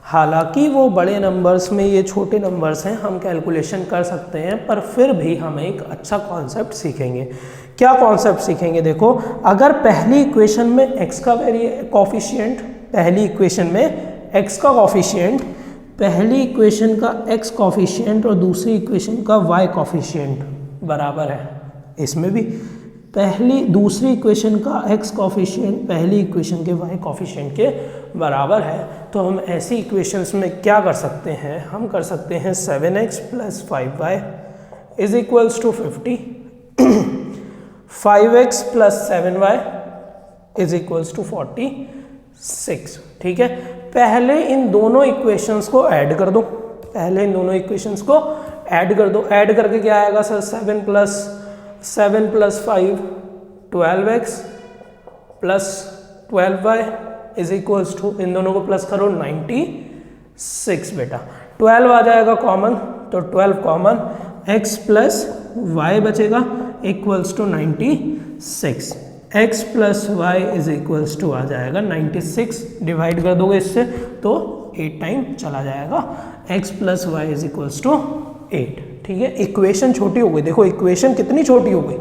हालांकि वो बड़े नंबर्स में ये छोटे नंबर्स हैं, हम कैलकुलेशन कर सकते हैं, पर फिर भी हम एक अच्छा कॉन्सेप्ट सीखेंगे। क्या कॉन्सेप्ट सीखेंगे, देखो अगर पहली इक्वेशन में x का कॉफिशिएंट, पहली इक्वेशन में x का कॉफिशिएंट, पहली इक्वेशन का x कॉफिशिएंट और दूसरी इक्वेशन का y कॉफिशिएंट बराबर है, इसमें भी दूसरी इक्वेशन का x कॉफिशिएंट पहली इक्वेशन के y कॉफिशिएंट के बराबर है, तो हम ऐसी इक्वेशंस में क्या कर सकते हैं, हम कर सकते हैं 7x + 5y is equals to 50, 5x + 7y is equals to 46। ठीक है, पहले इन दोनों इक्वेशंस को ऐड कर दो, पहले इन दोनों इक्वेशंस को ऐड कर दो। ऐड करके क्या आएगा sir, 7 + 5 12x + 12y is equals to, इन दोनों को प्लस करो 96 बेटा, 12 आ जाएगा कॉमन, तो 12 कॉमन, x + y बचेगा equals to 96, x + y is equals to आ जाएगा 96, डिवाइड कर दोगे इससे तो 8 टाइम चला जाएगा, x + y is equals to 8। ठीक है, इक्वेशन छोटी हो गई, देखो इक्वेशन कितनी छोटी हो गई,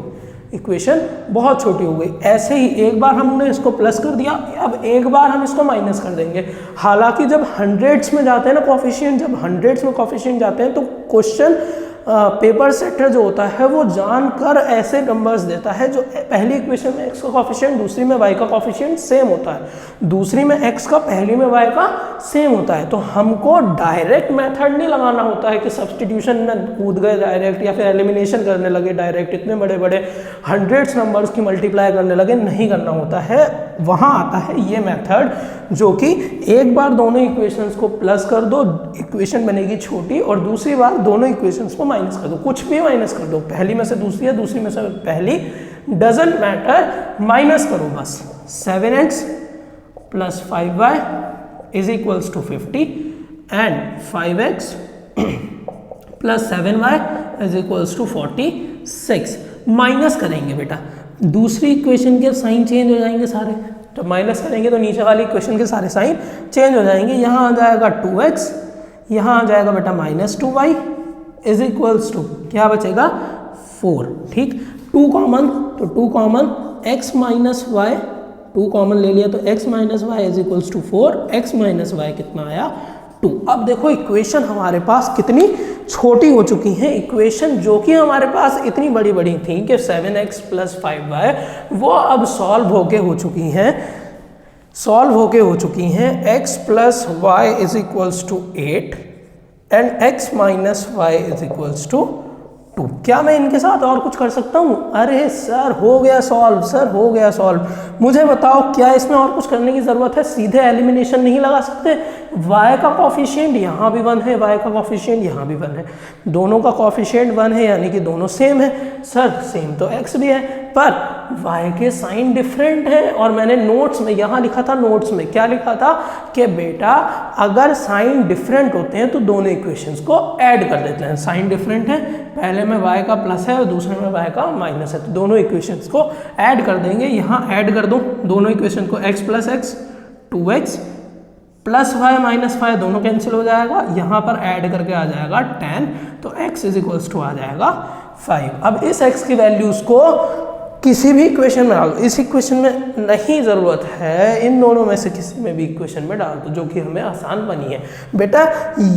इक्वेशन बहुत छोटी हो गई। ऐसे ही एक बार हमने इसको प्लस कर दिया, अब एक बार हम इसको माइनस कर देंगे। हालांकि जब हंड्रेड्स में जाते हैं ना कॉफिशिएंट, जब हंड्रेड्स में कॉफिशिएंट जाते हैं तो क्वेश्चन पेपर सेटर जो होता है वो जानकर ऐसे नंबर्स देता है जो पहली इक्वेशन में x का कॉफिशिएंट, दूसरी में y का कॉफिशिएंट सेम होता है, दूसरी में x का, पहली में y का सेम होता है। तो हमको डायरेक्ट मेथड नहीं लगाना होता है कि सब्स्टिट्यूशन में कूद गए डायरेक्ट, या फिर एलिमिनेशन करने लगे डायरेक्ट, इतने बड़े बड़े हंड्रेड्स नंबर्स की मल्टीप्लाई करने लगे, नहीं करना होता है। वहाँ आता है ये मेथड जो कि एक बार दोनों इक्वेशंस को प्लस कर दो, इक्वेशन बनेगी छोटी, और दूसरी बार दोनों इक्वेशंस को माइनस कर दो, कुछ भी माइनस कर दो, पहली में से दूसरी है, दूसरी में से पहली, डजंट मैटर, माइनस करो बस। 7x + 5y is equals to 50 and 5x + 7y is equals to 46। Minus करेंगे बेटा, दूसरी इक्वेशन के साइन चेंज हो जाएंगे सारे, तो माइनस करेंगे तो नीचे वाली इक्वेशन के सारे साइन चेंज हो जाएंगे। यहाँ आ जाएगा 2x, यहाँ आ जाएगा बेटा -2y इज इक्वल्स टू क्या बचेगा 4। ठीक, 2 कॉमन, तो 2 कॉमन, x - y, 2 कॉमन ले लिया तो x - y is equals to 4, x - y कितना आया 2। अब देखो इक्वेशन हमारे पास कितनी छोटी हो चुकी हैं, इक्वेशन जो कि हमारे पास इतनी बड़ी बड़ी थी कि 7x + 5y वो अब सॉल्व होके हो चुकी हैं, x + y is equals to 8 and x - y is equals to 2। क्या मैं इनके साथ और कुछ कर सकता हूँ? अरे सर हो गया सॉल्व, सर हो गया सॉल्व। मुझे बताओ क्या इसमें और कुछ करने की ज़रूरत है? सीधे एलिमिनेशन नहीं लगा सकते? y का कॉफिशिएंट यहाँ भी 1 है, y का कॉफिशिएंट यहाँ भी 1 है, दोनों का कॉफिशिएंट 1 है, यानी कि दोनों सेम है। सर सेम तो x भी है, पर y के साइन डिफरेंट है। और मैंने नोट्स में यहाँ लिखा था, नोट्स में क्या लिखा था कि बेटा अगर साइन डिफरेंट होते हैं तो दोनों इक्वेशंस को ऐड कर देते हैं। साइन डिफरेंट है, पहले में y का प्लस है और दूसरे में y का माइनस है, तो दोनों इक्वेशंस को ऐड कर देंगे। यहाँ ऐड कर दो दोनों इक्वेशन को, x + x 2x + y - y दोनों कैंसिल हो जाएगा, यहाँ पर ऐड करके आ जाएगा 10, तो x इज इक्वल्स टू आ जाएगा 5। अब इस x की वैल्यूज को किसी भी इक्वेशन में डाल दो, इस इक्वेशन में नहीं ज़रूरत है, इन दोनों में से किसी में भी इक्वेशन में डाल दो जो कि हमें आसान बनी है। बेटा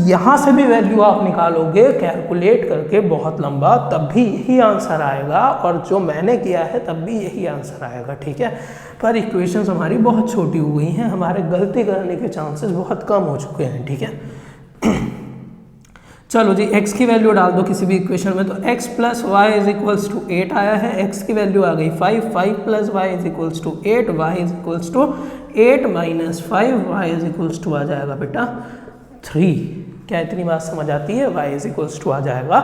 यहाँ से भी वैल्यू आप निकालोगे कैलकुलेट करके बहुत लंबा, तब भी यही आंसर आएगा, और जो मैंने किया है तब भी यही आंसर आएगा। ठीक है, पर इक्वेशंस हमारी बहुत छोटी हो गई हैं, हमारे गलती करने के चांसेस बहुत कम हो चुके हैं। ठीक है, चलो जी, x की वैल्यू डाल दो किसी भी इक्वेशन में, तो x plus Y is equals to 8 आया है, x की वैल्यू आ गई 5, 5 plus Y is equals to 8, y is equals to 8 minus 5, y is equals to आ जाएगा बेटा 3। क्या इतनी बात समझ आती है? y इज इक्वल्स टू आ जाएगा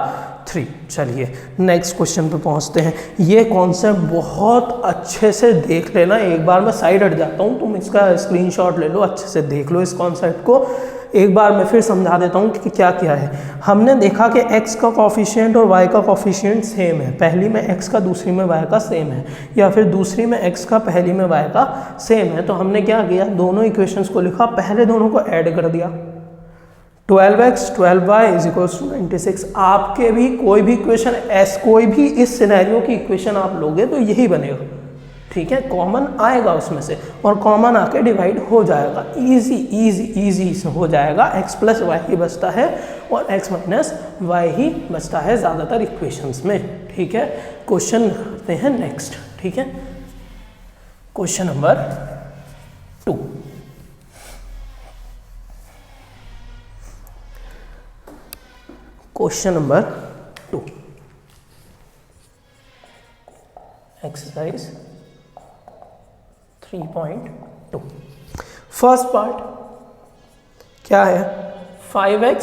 3। चलिए नेक्स्ट क्वेश्चन पे पहुंचते हैं। ये कॉन्सेप्ट बहुत अच्छे से देख लेना, एक बार मैं साइड हट जाता हूँ, तुम इसका स्क्रीनशॉट ले लो, अच्छे से देख लो इस कॉन्सेप्ट को। एक बार मैं फिर समझा देता हूँ कि क्या क्या है। हमने देखा कि x का कॉफिशिएंट और y का कॉफिशिएंट सेम है, पहली में x का दूसरी में y का सेम है, या फिर दूसरी में x का पहली में y का सेम है। तो हमने क्या किया, दोनों इक्वेशंस को लिखा, पहले दोनों को ऐड कर दिया, 12x 12y is equals to 96। आपके भी कोई भी इक्वेशन कोई भी इस सिनेरियो की इक्वेशन आप लोगे तो यही बनेगा, ठीक है, कॉमन आएगा उसमें से और कॉमन आके डिवाइड हो जाएगा, इजी इजी इजी से हो जाएगा। x प्लस वाई ही बचता है और x माइनस वाई ही बचता है ज़्यादातर इक्वेशंस में, ठीक है। क्वेश्चन करते हैं नेक्स्ट, ठीक है, question number 2। Question number 2, exercise 3.2। First part क्या है, 5x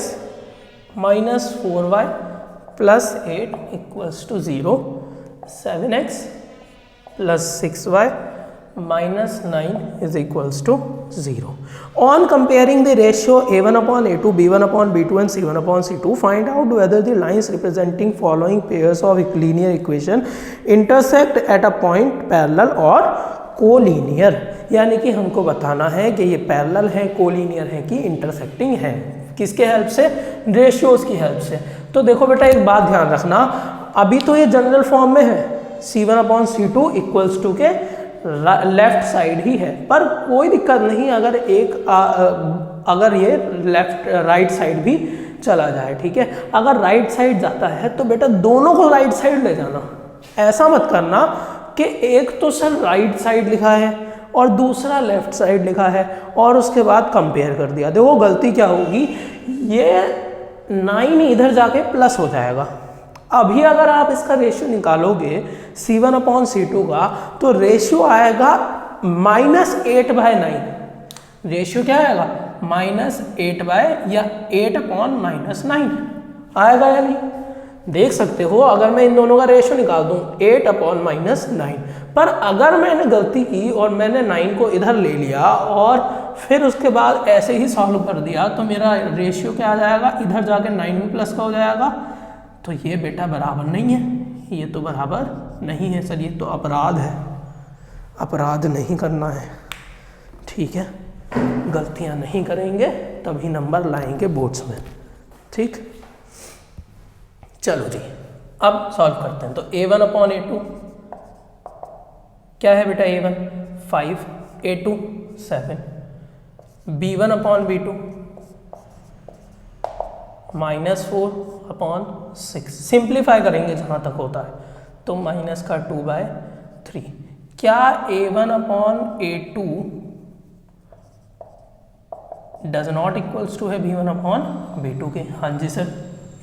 minus 4y plus 8 equals to 0, 7x plus 6y minus 9 is equals to 0। On comparing the ratio a1 upon a2, b1 upon b2 and c1 upon c2, find out whether the lines representing following pairs of linear equation intersect at a point parallel or collinear. यानी कि हमको बताना है कि ये parallel है, collinear है कि इंटरसेक्टिंग है, किसके हेल्प से, रेशियोज की हेल्प से। तो देखो बेटा एक बात ध्यान रखना, अभी तो ये जनरल फॉर्म में है, c1 upon c2 equals to के लेफ्ट साइड ही है, पर कोई दिक्कत नहीं अगर अगर ये लेफ्ट राइट साइड भी चला जाए, ठीक है। अगर राइट साइड जाता है तो बेटा दोनों को राइट साइड ले जाना, ऐसा मत करना कि एक तो सर राइट साइड लिखा है और दूसरा लेफ्ट साइड लिखा है और उसके बाद कंपेयर कर दिया। देखो गलती क्या होगी, ये 9 इधर जाके प्लस हो जाएगा। अभी अगर आप इसका रेशियो निकालोगे c1 अपॉन c2 का, तो रेशियो आएगा -8/9। रेशियो क्या आएगा, -8 या 8 अपॉन -9 आएगा या नहीं, देख सकते हो। अगर मैं इन दोनों का रेशियो निकाल दूं 8 अपॉन -9, पर अगर मैंने गलती की और मैंने 9 को इधर ले लिया और फिर उसके बाद ऐसे ही सॉल्व कर दिया, तो मेरा रेशियो क्या आ जाएगा, इधर जाके 9 में प्लस का हो जाएगा। तो ये बेटा बराबर नहीं है, ये तो बराबर नहीं है सर, ये तो अपराध है, अपराध नहीं करना है, ठीक है। गलतियां नहीं करेंगे तभी नंबर लाएंगे बोर्ड्स में, ठीक। चलो जी अब सॉल्व करते हैं। तो a1 अपॉन a2 क्या है बेटा, a1 5, a2 7, b1 upon b2 -4 upon 6, simplify करेंगे जहाँ तक होता है, तो -2/3। क्या a1 upon a2 does not equals to है b1 अपॉन b2 के? हाँ जी sir,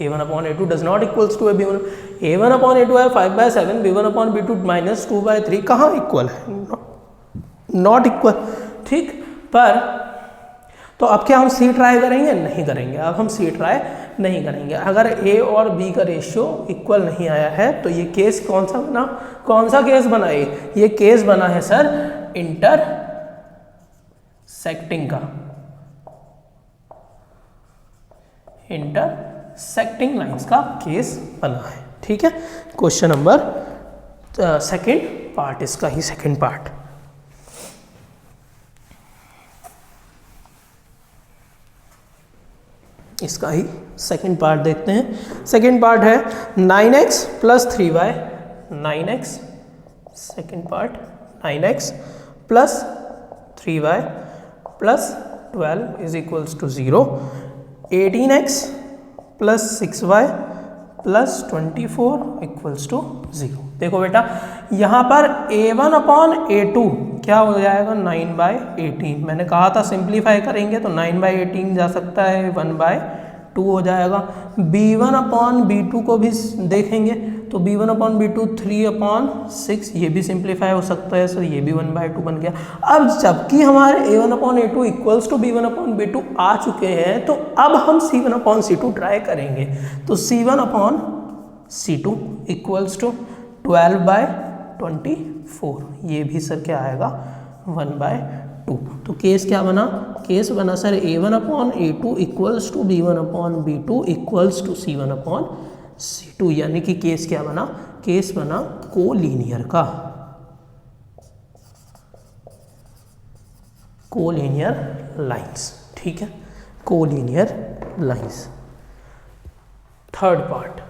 a1 upon a2 does not equals to है b1। a1 अपॉन a2 है 5/7, b1 अपॉन b2 -2/3, कहाँ इक्वल है, नॉट इक्वल, ठीक। पर तो अब क्या हम सी ट्राई करेंगे? नहीं करेंगे, अब हम सी ट्राई नहीं करेंगे। अगर ए और बी का रेशियो इक्वल नहीं आया है तो ये केस कौन सा बना, कौन सा केस बना, ये केस बना है सर इंटरसेक्टिंग का, इंटरसेक्टिंग लाइंस का केस बना है, ठीक है। क्वेश्चन नंबर सेकंड पार्ट, इसका ही सेकंड पार्ट, इसका ही सेकंड पार्ट देखते हैं। सेकंड पार्ट है 9x plus 3y, 9x second part 9x plus 3y plus 12 is equals to 0, 18x plus 6y plus 24 equals to 0। देखो बेटा यहाँ पर a1 अपॉन a2 क्या हो जाएगा, 9/18। मैंने कहा था सिंप्लीफाई करेंगे तो 9/18 जा सकता है 1/2 2 हो जाएगा। b1/b2 को भी देखेंगे तो b1/b2 3/6, ये भी सिंप्लीफाई हो सकता है सर, ये भी 1/2 बन गया। अब जबकि हमारे a1/a2 इक्वल्स टू b1/b2 आ चुके हैं, तो अब हम c1/c2 ट्राई करेंगे। तो c1/c2 इक्वल्स टू 12/24, ये भी सर क्या आएगा 1/2। तो केस क्या बना, केस बना sir a1/a2 equals to b1/b2 equals to c1/c2, यानी कि केस क्या बना, केस बना कोलीनियर का, कोलीनियर लाइंस। ठीक है, collinear lines. Third part,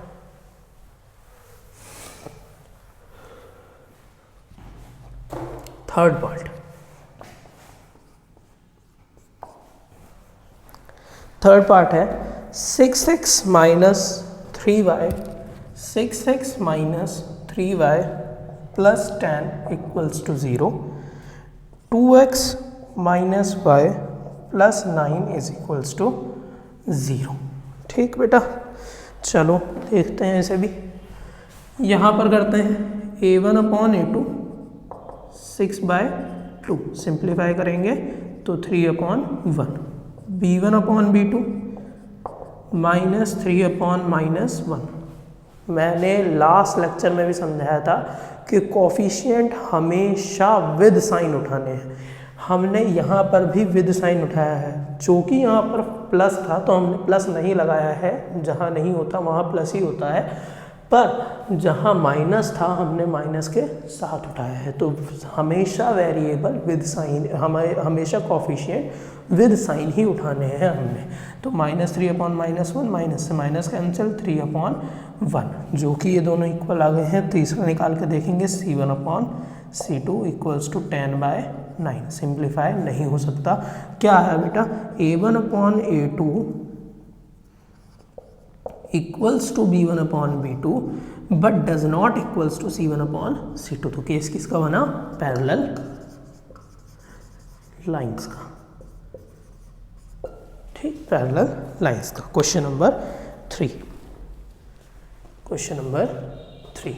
third part है 6x minus 3y plus 10 equals to 0, 2x minus y plus 9 is equals to 0। ठीक बेटा, चलो देखते हैं इसे भी। यहाँ पर करते हैं a1/a2 6/2, सिंप्लीफाई करेंगे तो 3/1, b1/b2 माइनस 3/-1। मैंने लास्ट लेक्चर में भी समझाया था कि कोफिशिएंट हमेशा विद साइन उठाने हैं। हमने यहाँ पर भी विद साइन उठाया है, जो कि यहाँ पर प्लस था तो हमने प्लस नहीं लगाया है, जहाँ नहीं होता वहाँ प्लस ही होता है, पर जहाँ माइनस था हमने माइनस के साथ उठाया है। तो हमेशा वेरिएबल विद साइन, हमेशा कोफिशिएंट विद साइन ही उठाने हैं हमने। तो -3/-1, माइनस से माइनस कैंसिल, 3/1, जो कि ये दोनों इक्वल आ गए हैं। तीसरा निकाल के देखेंगे c1/c2 इक्वल्स टू 10/9, सिंप्लीफाई नहीं हो सकता। क्या है बेटा, a1/a2 equals to b1/b2 but does not equals to c1/c2। तो केस किसका बना, पैरेलल लाइंस का। ठीक, पैरेलल लाइंस का। Question number 3, question number 3,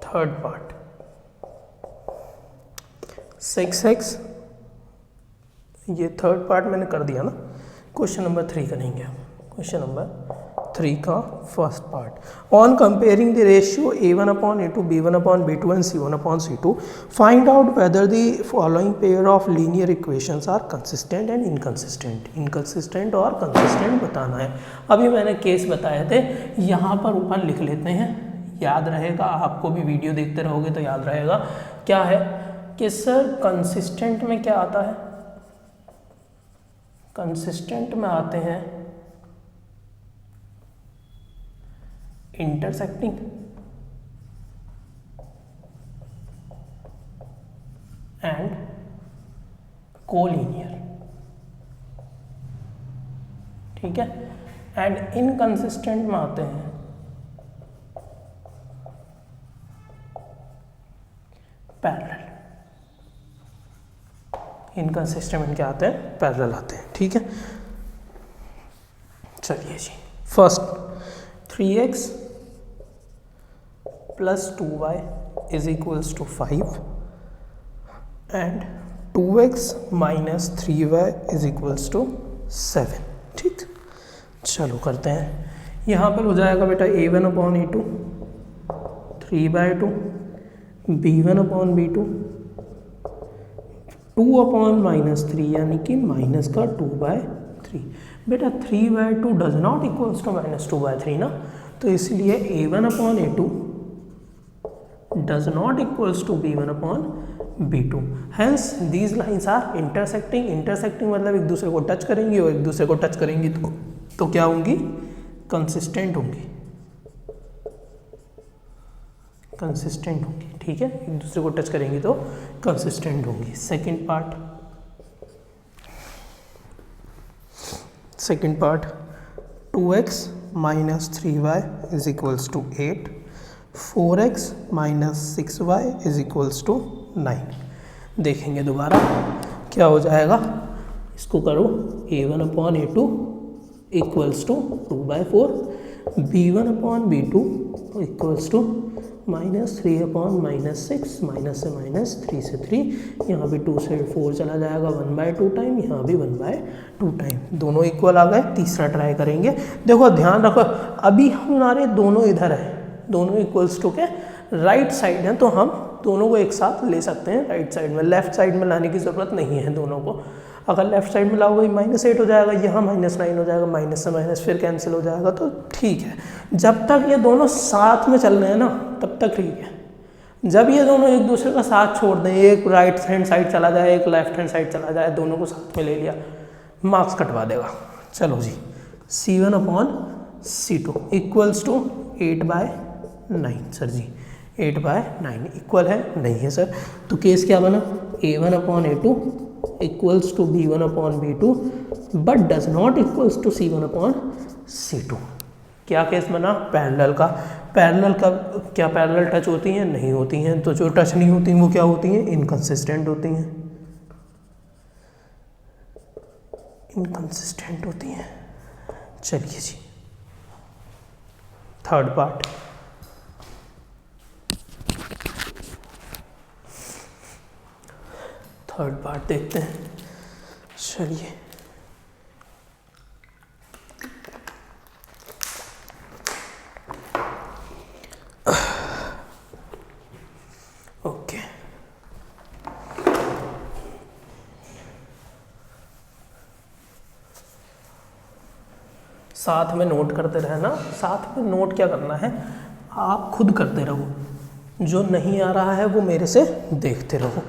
third part, 6x, ये थर्ड पार्ट मैंने कर दिया ना। क्वेश्चन नंबर 3 करेंगे हम। क्वेश्चन नंबर 3 का first part, on comparing the ratio a1/a2 b1/b2 and c1/c2 find out whether the following pair of linear equations are consistent and inconsistent. Inconsistent और consistent बताना है। अभी मैंने केस बताए थे, यहाँ पर ऊपर लिख लेते हैं, याद रहेगा, आपको भी वीडियो देखते रहोगे तो याद रहेगा। क्या है कि सर कंसिस्टेंट में क्या आता है, कंसिस्टेंट में आते हैं इंटरसेक्टिंग एंड कोलीनियर। ठीक है, एंड इनकंसिस्टेंट में आते हैं पैरेलल। इनकंसिस्टेंट में क्या आते हैं, पैरेलल आते हैं। ठीक है, चलिए जी। First 3x plus 2y is equals to 5 and 2x minus 3y is equals to 7। ठीक, चलो करते हैं। यहाँ पर हो जाएगा बेटा a1/a2 3/2, b1/b2 2/-3, यानी कि माइनस का 2/3। बेटा 3/2 डज नॉट इक्वल्स टू -2/3 ना, तो इसलिए a1/a2 does not equals to b1/b2। Hence these lines are intersecting. Intersecting मतलब एक दूसरे को टच करेंगी, और एक दूसरे को टच करेंगी तो क्या होंगी, कंसिस्टेंट होंगी, कंसिस्टेंट होंगी। ठीक है, एक दूसरे को टच करेंगी तो कंसिस्टेंट होंगी। Second part 2x minus 3y is equals to 8, 4x minus 6y is equals to 9। देखेंगे दोबारा क्या हो जाएगा, इसको करो a1/a2 equals to 2/4, b1/b2 equals to -3/-6, minus से माइनस 3 से 3, यहाँ भी 2 से 4 चला जाएगा 1/2 टाइम, यहाँ भी 1/2 टाइम, दोनों इक्वल आ गए। तीसरा ट्राई करेंगे। देखो ध्यान रखो, अभी हमारे दोनों इधर है, दोनों इक्वल्स टू के राइट साइड हैं, तो हम दोनों को एक साथ ले सकते हैं राइट साइड में। लेफ्ट साइड में लाने की ज़रूरत नहीं है दोनों को। अगर लेफ्ट साइड में लाओगे -8 हो जाएगा, यहाँ -9 हो जाएगा, माइनस से माइनस फिर कैंसिल हो जाएगा, तो ठीक है। जब तक ये दोनों साथ में चल रहे हैं ना तब तक ठीक है। जब ये दोनों एक दूसरे का साथ छोड़ दें, एक राइट हैंड साइड चला जाए, एक लेफ्ट हैंड साइड चला जाए, दोनों को साथ में ले लिया, मार्क्स कटवा देगा। चलो जी, C1/C2 इक्वल्स टू 8/9। सर जी 8/9 इक्वल है, नहीं है सर, तो केस क्या बना, a1/a2 equals to b1/b2 but does not equals to c1/c2। क्या केस बना, पैरेलल का। पैरेलल का क्या पैरेलल टच होती हैं, नहीं होती हैं, तो जो टच नहीं होती वो क्या होती हैं, इनकंसिस्टेंट होती हैं, इनकंसिस्टेंट होती हैं। चलिए जी, थर्ड पार्ट। थर्ड पार्ट देखते हैं। चलिए ओके, साथ में नोट करते रहना। साथ में नोट क्या करना है, आप खुद करते रहो, जो नहीं आ रहा है वो मेरे से देखते रहो।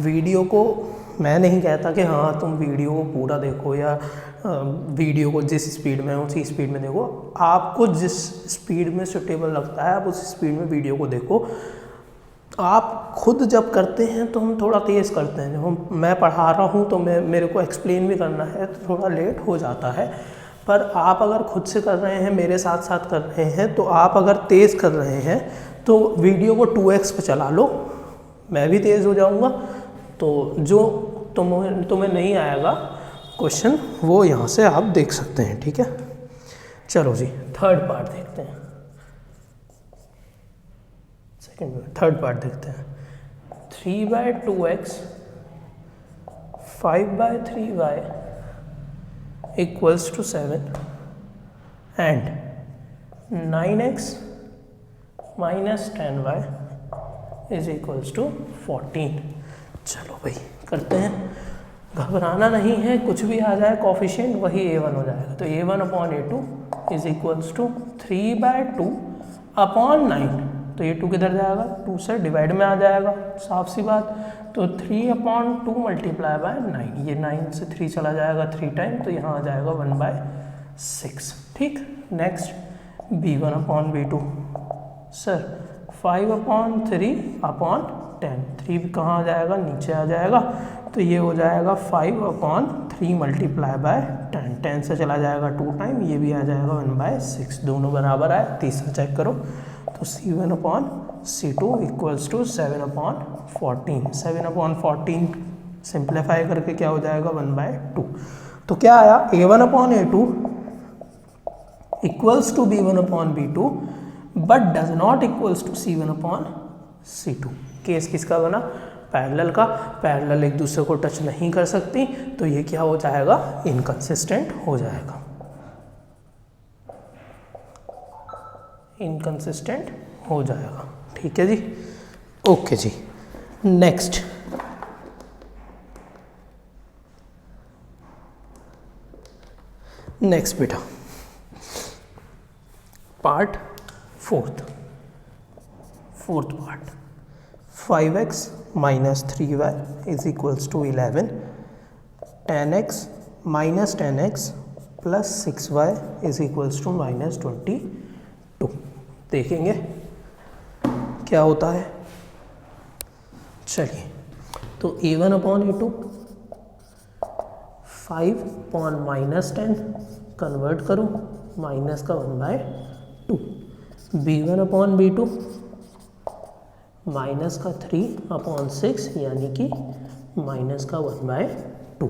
वीडियो को मैं नहीं कहता कि हाँ तुम वीडियो को पूरा देखो या वीडियो को जिस स्पीड में है उसी स्पीड में देखो। आपको जिस स्पीड में सूटेबल लगता है आप उस स्पीड में वीडियो को देखो। आप खुद जब करते हैं तो हम थोड़ा तेज़ करते हैं, जब मैं पढ़ा रहा हूँ तो मेरे को एक्सप्लेन भी करना है तो थोड़ा लेट हो जाता है। पर आप अगर खुद से कर रहे हैं, मेरे साथ साथ कर रहे हैं, तो आप अगर तेज़ कर रहे हैं तो वीडियो को 2x पे चला लो, मैं भी तेज़ हो जाऊँगा। तो जो तुम्हें नहीं आएगा क्वेश्चन वो यहाँ से आप देख सकते हैं, ठीक है। चलो जी, थर्ड पार्ट देखते हैं। थर्ड पार्ट देखते हैं। 3/2x 5/3y equals to 7 and 9x minus 10y is equals to 14। चलो भाई करते हैं, घबराना नहीं है, कुछ भी आ जाए कोफिशिएंट वही a1 हो जाएगा। तो a1/a2 इज इक्वल्स टू 3/2/9, तो ये 2 किधर जाएगा, 2 से डिवाइड में आ जाएगा, साफ सी बात। तो 3/2 मल्टीप्लाई बाय 9, ये 9 से 3 चला जाएगा 3 टाइम, तो यहाँ आ जाएगा 1/6। ठीक, नेक्स्ट b1/b2 सर 5/3/10, 3 कहाँ आ जाएगा, नीचे आ जाएगा, तो ये हो जाएगा 5/3 मल्टीप्लाई बाय 10, 10 से चला जाएगा 2 टाइम, ये भी आ जाएगा 1/6, दोनों बराबर आए। तीसरा चेक करो, तो C1/C2 इक्वल्स टू 7/14, 7/14 सिंप्लीफाई करके क्या हो जाएगा 1/2। तो क्या आया, a1/a2 equals to b1/b2 but does not equals to C1/C2। Case किसका बना, पैरेलल का। पैरेलल एक दूसरे को टच नहीं कर सकती, तो ये क्या हो जाएगा, इनकंसिस्टेंट हो जाएगा, इनकंसिस्टेंट हो जाएगा। ठीक है जी, ओके जी। नेक्स्ट बेटा part fourth part, 5x minus 3y is equals to 11, 10x minus 10x plus 6y is equals to -22। देखेंगे क्या होता है। चलिए, तो a1/a2 5/-10 कन्वर्ट करो, माइनस का 1/2, b1 अपॉन b2 माइनस का 3/6 यानी कि माइनस का 1/2,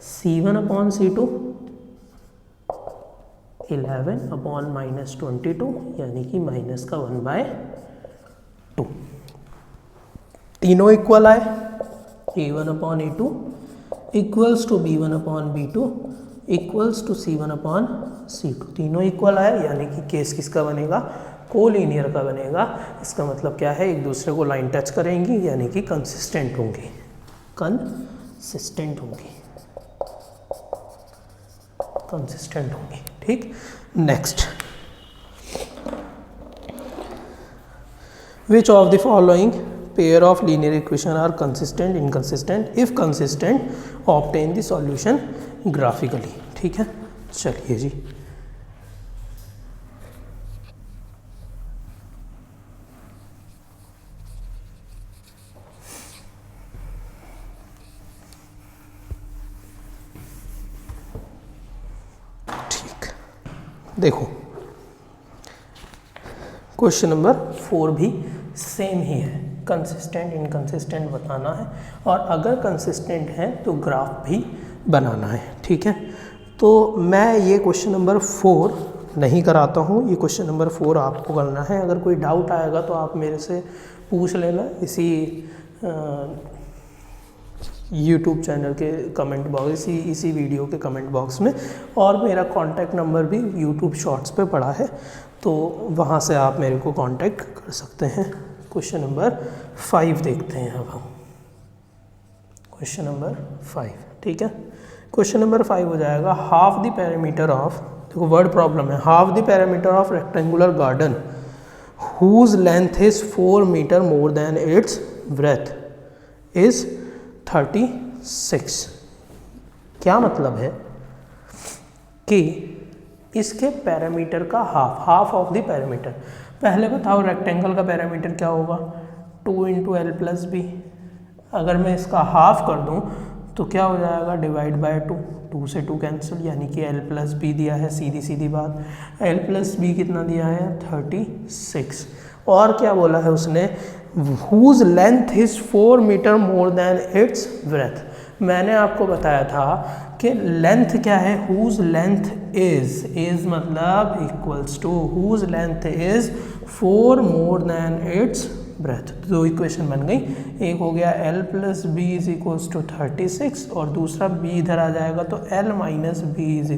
c1 upon c2 11 upon minus 22 यानी कि माइनस का 1/2। तीनों इक्वल आए, a1 upon a2 equals to b1 upon b2 equals to c1 upon c2, तीनों इक्वल आए यानी कि केस किसका बनेगा, कोलीनियर का बनेगा। इसका मतलब क्या है, एक दूसरे को लाइन टच करेंगी यानी कि कंसिस्टेंट होंगी, कंसिस्टेंट होंगी, कंसिस्टेंट होंगी। ठीक, next, which of the following pair of linear equation are consistent, inconsistent, if consistent obtain the solution graphically. ठीक है, चलिए जी, ठीक, देखो क्वेश्चन नंबर 4 भी सेम ही है, कंसिस्टेंट इनकंसिस्टेंट बताना है और अगर कंसिस्टेंट है तो ग्राफ भी बनाना है। ठीक है, तो मैं ये क्वेश्चन नंबर 4 नहीं कराता हूँ, ये क्वेश्चन नंबर 4 आपको करना है। अगर कोई डाउट आएगा तो आप मेरे से पूछ लेना इसी YouTube चैनल के कमेंट बॉक्स, इसी वीडियो के कमेंट बॉक्स में, और मेरा कॉन्टैक्ट नंबर भी YouTube शॉर्ट्स पे पड़ा है, तो वहाँ से आप मेरे को कांटेक्ट कर सकते हैं। क्वेश्चन नंबर 5 देखते हैं अब हम, क्वेश्चन नंबर 5। ठीक है, क्वेश्चन नंबर 5 हो जाएगा, हाफ द पैरामीटर ऑफ, देखो वर्ड प्रॉब्लम है, half the parameter of rectangular garden whose length is 4 metre more than its breadth is 36। क्या मतलब है कि इसके पैरामीटर का हाफ ऑफ द पैरामीटर, पहले बताओ रेक्टेंगल का पैरामीटर क्या होगा, 2 × l + b। अगर मैं इसका हाफ कर दूं तो क्या हो जाएगा, डिवाइड बाय 2, 2 से 2 कैंसिल, यानी कि l + b दिया है, सीधी सीधी बात, l + b कितना दिया है, 36। और क्या बोला है उसने, whose length is 4 metre more than its breadth. मैंने आपको बताया था कि लेंथ क्या है, हुज लेंथ इज मतलब equals to, whose length is 4 more than its breadth. दो इक्वेशन बन गई, एक हो गया l + b = 36 और दूसरा b इधर आ जाएगा तो l - b =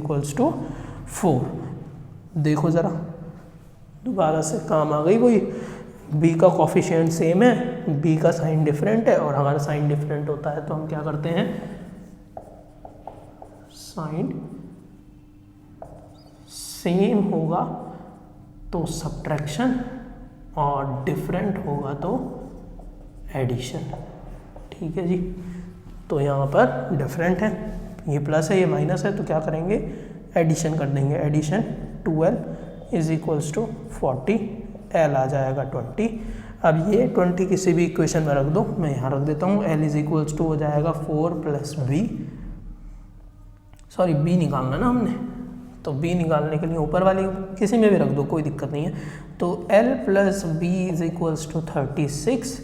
4। देखो ज़रा, दोबारा से काम आ गई वही, b का कॉफिशिएंट सेम है, b का साइन डिफरेंट है, और अगर साइन डिफरेंट होता है तो हम क्या करते हैं, साइन सेम होगा तो सब्ट्रैक्शन और डिफरेंट होगा तो एडिशन। ठीक है जी, तो यहाँ पर डिफरेंट है, ये प्लस है ये माइनस है, तो क्या करेंगे, एडिशन कर देंगे। एडिशन 2l = 40, l आ जाएगा 20। अब ये 20 किसी भी इक्वेशन में रख दो, मैं यहाँ रख देता हूँ, l = हो जाएगा 4 + b, सॉरी b निकालना ना हमने, तो b निकालने के लिए ऊपर वाली किसी में भी रख दो, कोई दिक्कत नहीं है। तो l + b = 36,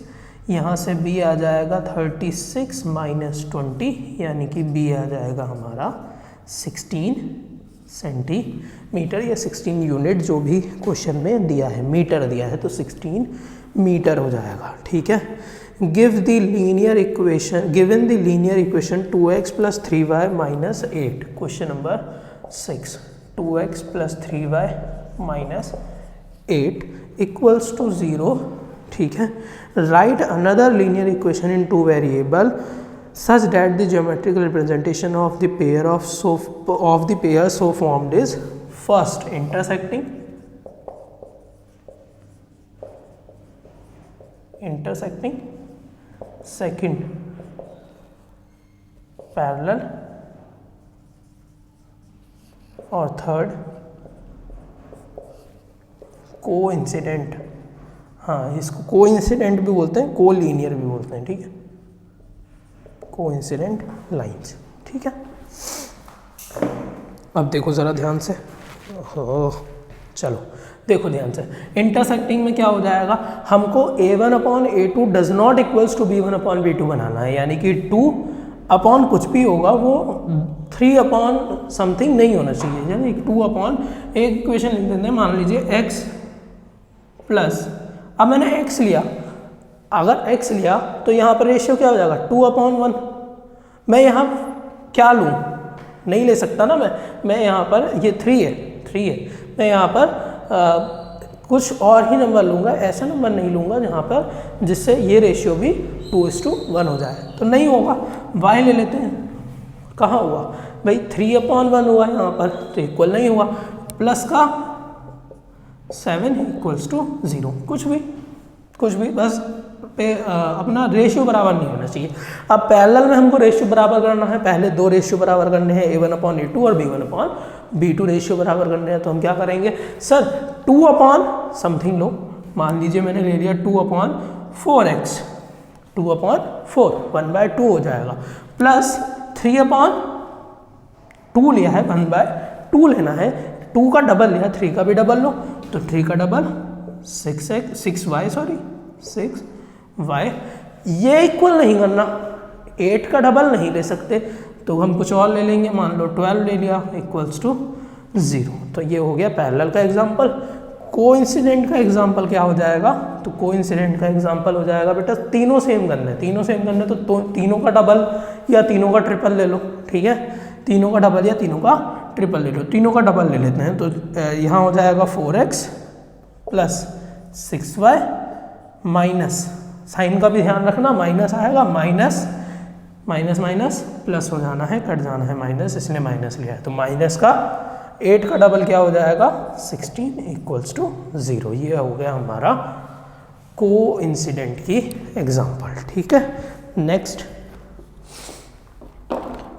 यहाँ से b आ जाएगा 36 - 20, यानी कि b आ जाएगा हमारा 16 सेंटीमीटर या 16 यूनिट, जो भी क्वेश्चन में दिया है, मीटर दिया है तो 16 मीटर हो जाएगा। ठीक है, given the linear equation 2x + 3y - 8, question number 6, 2x + 3y - 8 = 0। ठीक है, right another linear equation in 2 variable such that the geometrical representation of the pair so formed is first intersecting, second parallel और third coincident. हाँ, इसको coincident भी बोलते हैं, collinear भी बोलते हैं। ठीक है, कोइंसिडेंट लाइंस। ठीक है, अब देखो ज़रा ध्यान से, चलो देखो ध्यान से, इंटरसेक्टिंग में क्या हो जाएगा, हमको a1/a2 does not equals to b1/b2 बनाना है, यानी कि 2 अपॉन कुछ भी होगा वो 3 अपॉन समथिंग नहीं होना चाहिए, यानी 2 अपॉन, एक इक्वेशन लिख देते हैं, मान लीजिए x प्लस, अब मैंने x लिया, अगर x लिया तो यहाँ पर रेशियो क्या हो जाएगा 2/1। मैं यहाँ क्या लूँ, नहीं ले सकता ना मैं यहाँ पर, ये 3 है, मैं यहाँ पर कुछ और ही नंबर लूँगा, ऐसा नंबर नहीं लूँगा जहाँ पर जिससे ये रेशियो भी 2:1 हो जाए, तो नहीं होगा। y ले लेते हैं, कहाँ हुआ भाई 3/1 हुआ यहाँ पर, तो इक्वल नहीं हुआ, प्लस का 7 इक्वल्स टू 0, कुछ भी बस अपना रेशियो बराबर नहीं होना चाहिए। अब पैरेलल में हमको रेशियो बराबर करना है, पहले 2 रेशियो बराबर करने हैं, a1/a2 और b1/b2 रेशियो बराबर करने हैं, तो हम क्या करेंगे, सर 2 अपॉन समथिंग लो, मान लीजिए मैंने ले लिया 2/4x, 2/4 1/2 हो जाएगा, प्लस 3/2 लिया है, 1/2 लेना है, 2 का डबल लिया, 3 का भी डबल लो, तो 3 का डबल 6y, ये इक्वल नहीं करना, 8 का डबल नहीं ले सकते, तो हम कुछ और ले लेंगे, मान लो 12 ले लिया इक्वल्स टू 0। तो ये हो गया पैरेलल का एग्जाम्पल। कोइंसिडेंट का एग्जाम्पल क्या हो जाएगा, तो कोइंसिडेंट का एग्जाम्पल हो जाएगा बेटा, तीनों सेम करने, तो तीनों का डबल या तीनों का ट्रिपल ले लो, ठीक है, तीनों का डबल या तीनों का ट्रिपल ले लो, तीनों का डबल ले लेते हैं, तो यहाँ हो जाएगा 4x plus 6y minus, sign का भी ध्यान रखना, माइनस आएगा, माइनस प्लस हो जाना है, कट जाना है माइनस, इसलिए माइनस लिया है, तो माइनस का 8 का डबल क्या हो जाएगा 16 इक्वल्स टू 0। ये हो गया हमारा कोइंसिडेंट की एग्जांपल, ठीक है। Next,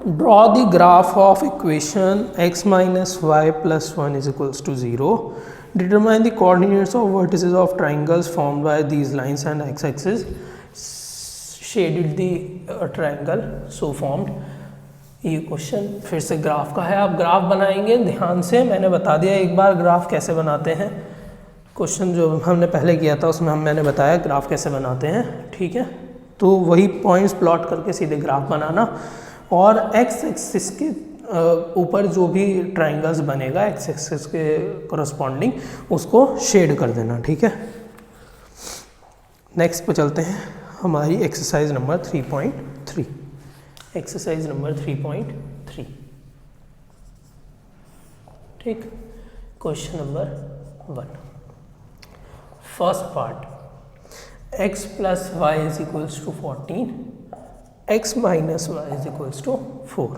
draw the graph of equation x minus y plus 1 is equals to 0। Determine the coordinates of vertices of triangles formed by these lines and x-axis. Shaded the triangle so formed. ये question फिर से graph का है, आप graph बनाएंगे ध्यान से, मैंने बता दिया एक बार ग्राफ कैसे बनाते हैं, क्वेश्चन जो हमने पहले किया था उसमें मैंने बताया ग्राफ कैसे बनाते हैं, ठीक है। तो वही पॉइंट्स प्लॉट करके सीधे ग्राफ बनाना, और एक्स एक्सिस के ऊपर जो भी ट्राइंगल्स बनेगा एक्स एक्सिस के करस्पॉन्डिंग उसको शेड कर देना, ठीक है। नेक्स्ट पे चलते हैं, हमारी एक्सरसाइज नंबर 3.3, एक्सरसाइज नंबर 3.3, ठीक। Question number 1, first part, x plus Y is equals to 14, x minus y is equals to 4।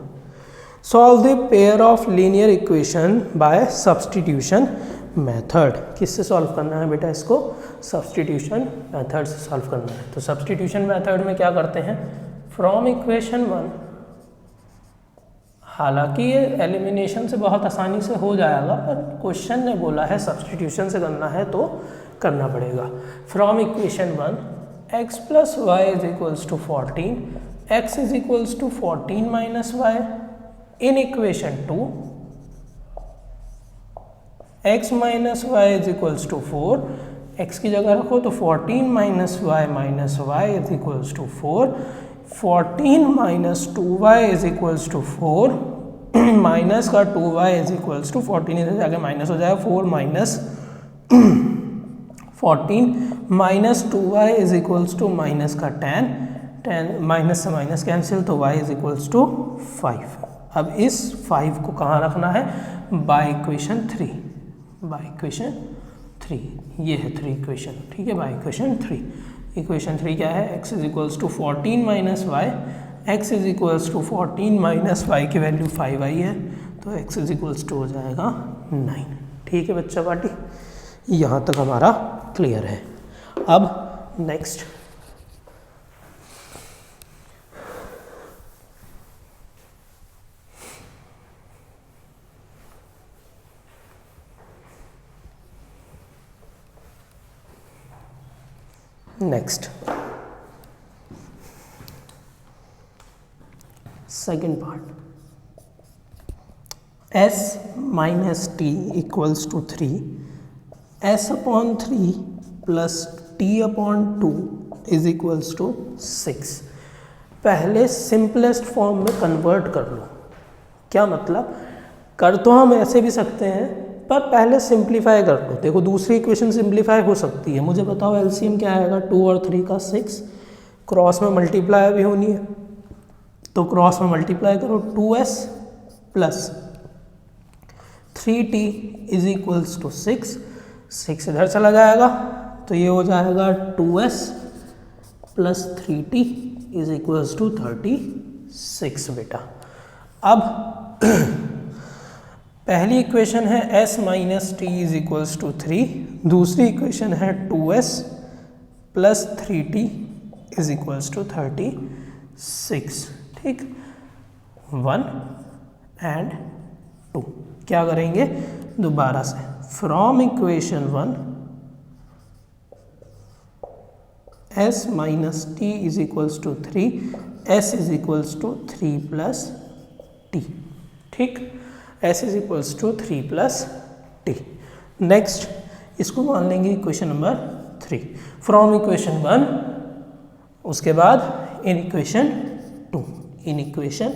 Solve the pair of linear equation by substitution method. किससे सॉल्व करना है बेटा इसको, सब्सटीट्यूशन मेथड से solve करना है। तो सब्सटीट्यूशन मेथड में क्या करते हैं, फ्रॉम इक्वेशन 1, हालांकि ये एलिमिनेशन से बहुत आसानी से हो जाएगा, पर क्वेश्चन ने बोला है सब्सटीट्यूशन से करना है तो करना पड़ेगा। From equation 1, x plus Y is equals to 14, x is equals to 14 minus y. In equation 2, x minus y is equals to 4, x की जगह रखो तो 14 minus y is equals to 4, 14 minus 2y is equals to 4, minus का 2y is equals to 14, इधर जाके minus हो जाएगा, 4 minus 14 minus 2y is equals to minus का 10 माइनस से माइनस कैंसिल, तो y इज इक्वल्स टू 5। अब इस 5 को कहाँ रखना है, बाय इक्वेशन 3, बाय इक्वेशन 3, ये है 3 इक्वेशन, ठीक है, बाय इक्वेशन 3। इक्वेशन 3 क्या है, x is equals to 14 minus y, x is equals to 14 minus y की वैल्यू 5 आई है, तो x इज इक्वल्स टू हो जाएगा 9, ठीक है बच्चा पार्टी। यहाँ तक हमारा क्लियर है। अब next, second part, s minus t equals to 3, s/3 plus t/2 is equals to 6। पहले सिंपलेस्ट फॉर्म में कन्वर्ट कर लो। क्या मतलब, कर तो हम ऐसे भी सकते हैं, पर पहले सिंप्लीफाई कर लो। देखो दूसरी इक्वेशन सिंप्लीफाई हो सकती है। मुझे बताओ एलसीएम क्या आएगा, 2 और 3 का 6, क्रॉस में मल्टीप्लाई भी होनी है तो क्रॉस में मल्टीप्लाई करो, 2s plus 3t is equals to 6, 6 इधर चला जाएगा तो ये हो जाएगा 2s plus 3t is equals to 36 बेटा। अब पहली इक्वेशन है s minus t is equals to 3, दूसरी इक्वेशन है 2s plus 3t is equals to 36। ठीक, 1 एंड 2 क्या करेंगे दोबारा से, from equation 1 s minus t is equals to 3, s is equals to 3 plus t. ठीक, s is equals to 3 plus t. Next इसको मान लेंगे इक्वेशन नंबर 3 फ्रॉम इक्वेशन 1, उसके बाद इन इक्वेशन 2, इन इक्वेशन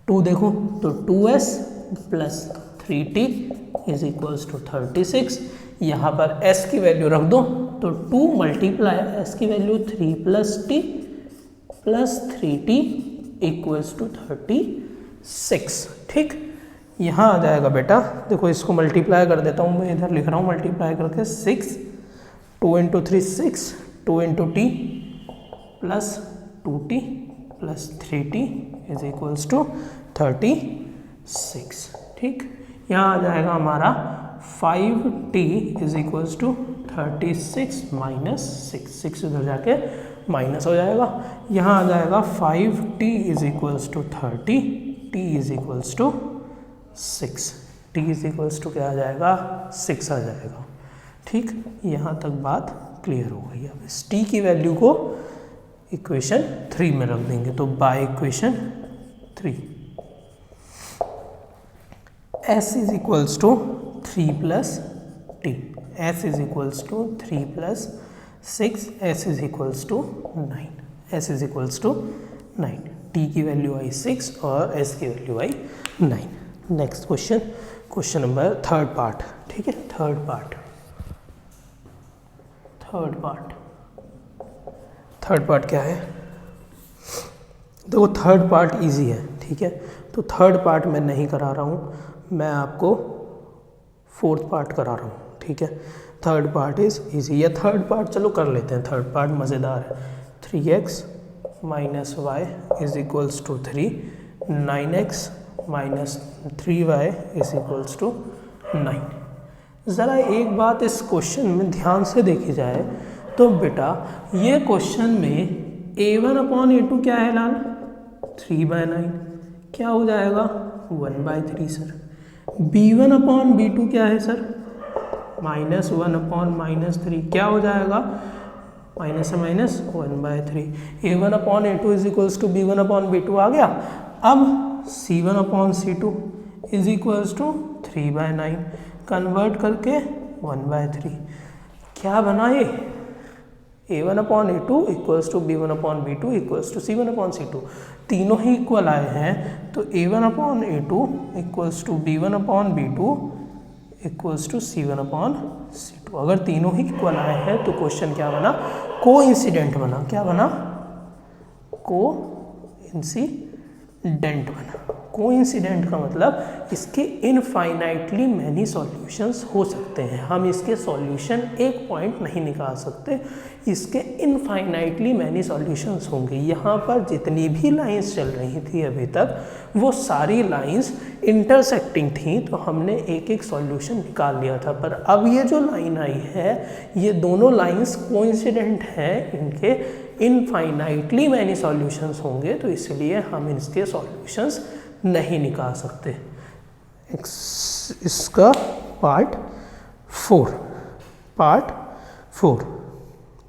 2 देखो तो 2s plus 3t is equals to 36। यहाँ पर s की वैल्यू रख दो तो 2 मल्टीप्लाई s की value 3 plus t plus 3t equals to 36। ठीक, यहाँ आ जाएगा बेटा, देखो इसको मल्टीप्लाई कर देता हूँ, मैं इधर लिख रहा हूँ मल्टीप्लाई करके 6, 2 into 3 6, 2 into t plus 2t plus 3t is equals to 36। ठीक, यहाँ आ जाएगा हमारा 5t is equals to 36 minus 6 इधर जाके माइनस हो जाएगा। यहाँ आ जाएगा 5t is equals to 30, t is equals to 6, t is equals to क्या आ जाएगा 6 आ जाएगा। ठीक, यहाँ तक बात क्लियर हो गई। अब इस t की वैल्यू को इक्वेशन 3 में रख देंगे तो by equation 3 s is equals to 3 plus t, s is equals to 3 plus 6, s is equals to 9, s is equals to 9, t की वैल्यू आई 6 और s की वैल्यू आई 9। Next question, question number third part. ठीक है, third part क्या है, देखो थर्ड पार्ट इजी है। ठीक है, तो थर्ड पार्ट मैं नहीं करा रहा हूँ, मैं आपको फोर्थ पार्ट करा रहा हूँ। ठीक है, थर्ड पार्ट इज इजी, या थर्ड पार्ट चलो कर लेते हैं, थर्ड पार्ट मज़ेदार है। 3x minus y is equals to 3, 9x minus 3y is equals to 9। ज़रा एक बात इस क्वेश्चन में ध्यान से देखी जाए तो बेटा ये क्वेश्चन में a1/a2 क्या है लाल, 3/9 क्या हो जाएगा 1/3 सर। b1/b2 क्या है सर, -1/-3 क्या हो जाएगा माइनस से minus 1/3। a1/a2 is equals to b1/b2 आ गया। अब c1/c2 is equals to 3/9 convert करके 1/3 क्या बना ये, a1/a2 equals to b1/b2 equals to c1/c2, तीनों ही इक्वल आए हैं तो a1/a2 equals to b1/b2 equals to c1/c2। अगर तीनों ही इक्वल आए हैं तो क्वेश्चन क्या बना, कोइंसिडेंट बना। क्या बना, कोइंसिडेंट बना। कोइंसिडेंट का मतलब इसके इनफाइनाइटली मैनी सॉल्यूशंस हो सकते हैं, हम इसके सॉल्यूशन एक पॉइंट नहीं निकाल सकते, इसके इनफाइनाइटली मैनी सॉल्यूशंस होंगे। यहाँ पर जितनी भी लाइंस चल रही थी अभी तक वो सारी लाइंस इंटरसेक्टिंग थी तो हमने एक एक सॉल्यूशन निकाल लिया था, पर अब ये जो लाइन आई है ये दोनों लाइंस कोइंसिडेंट हैं, इनके इनफाइनाइटली मैनी सॉल्यूशंस होंगे तो इसलिए हम इसके सॉल्यूशंस नहीं निकाल सकते। इसका पार्ट 4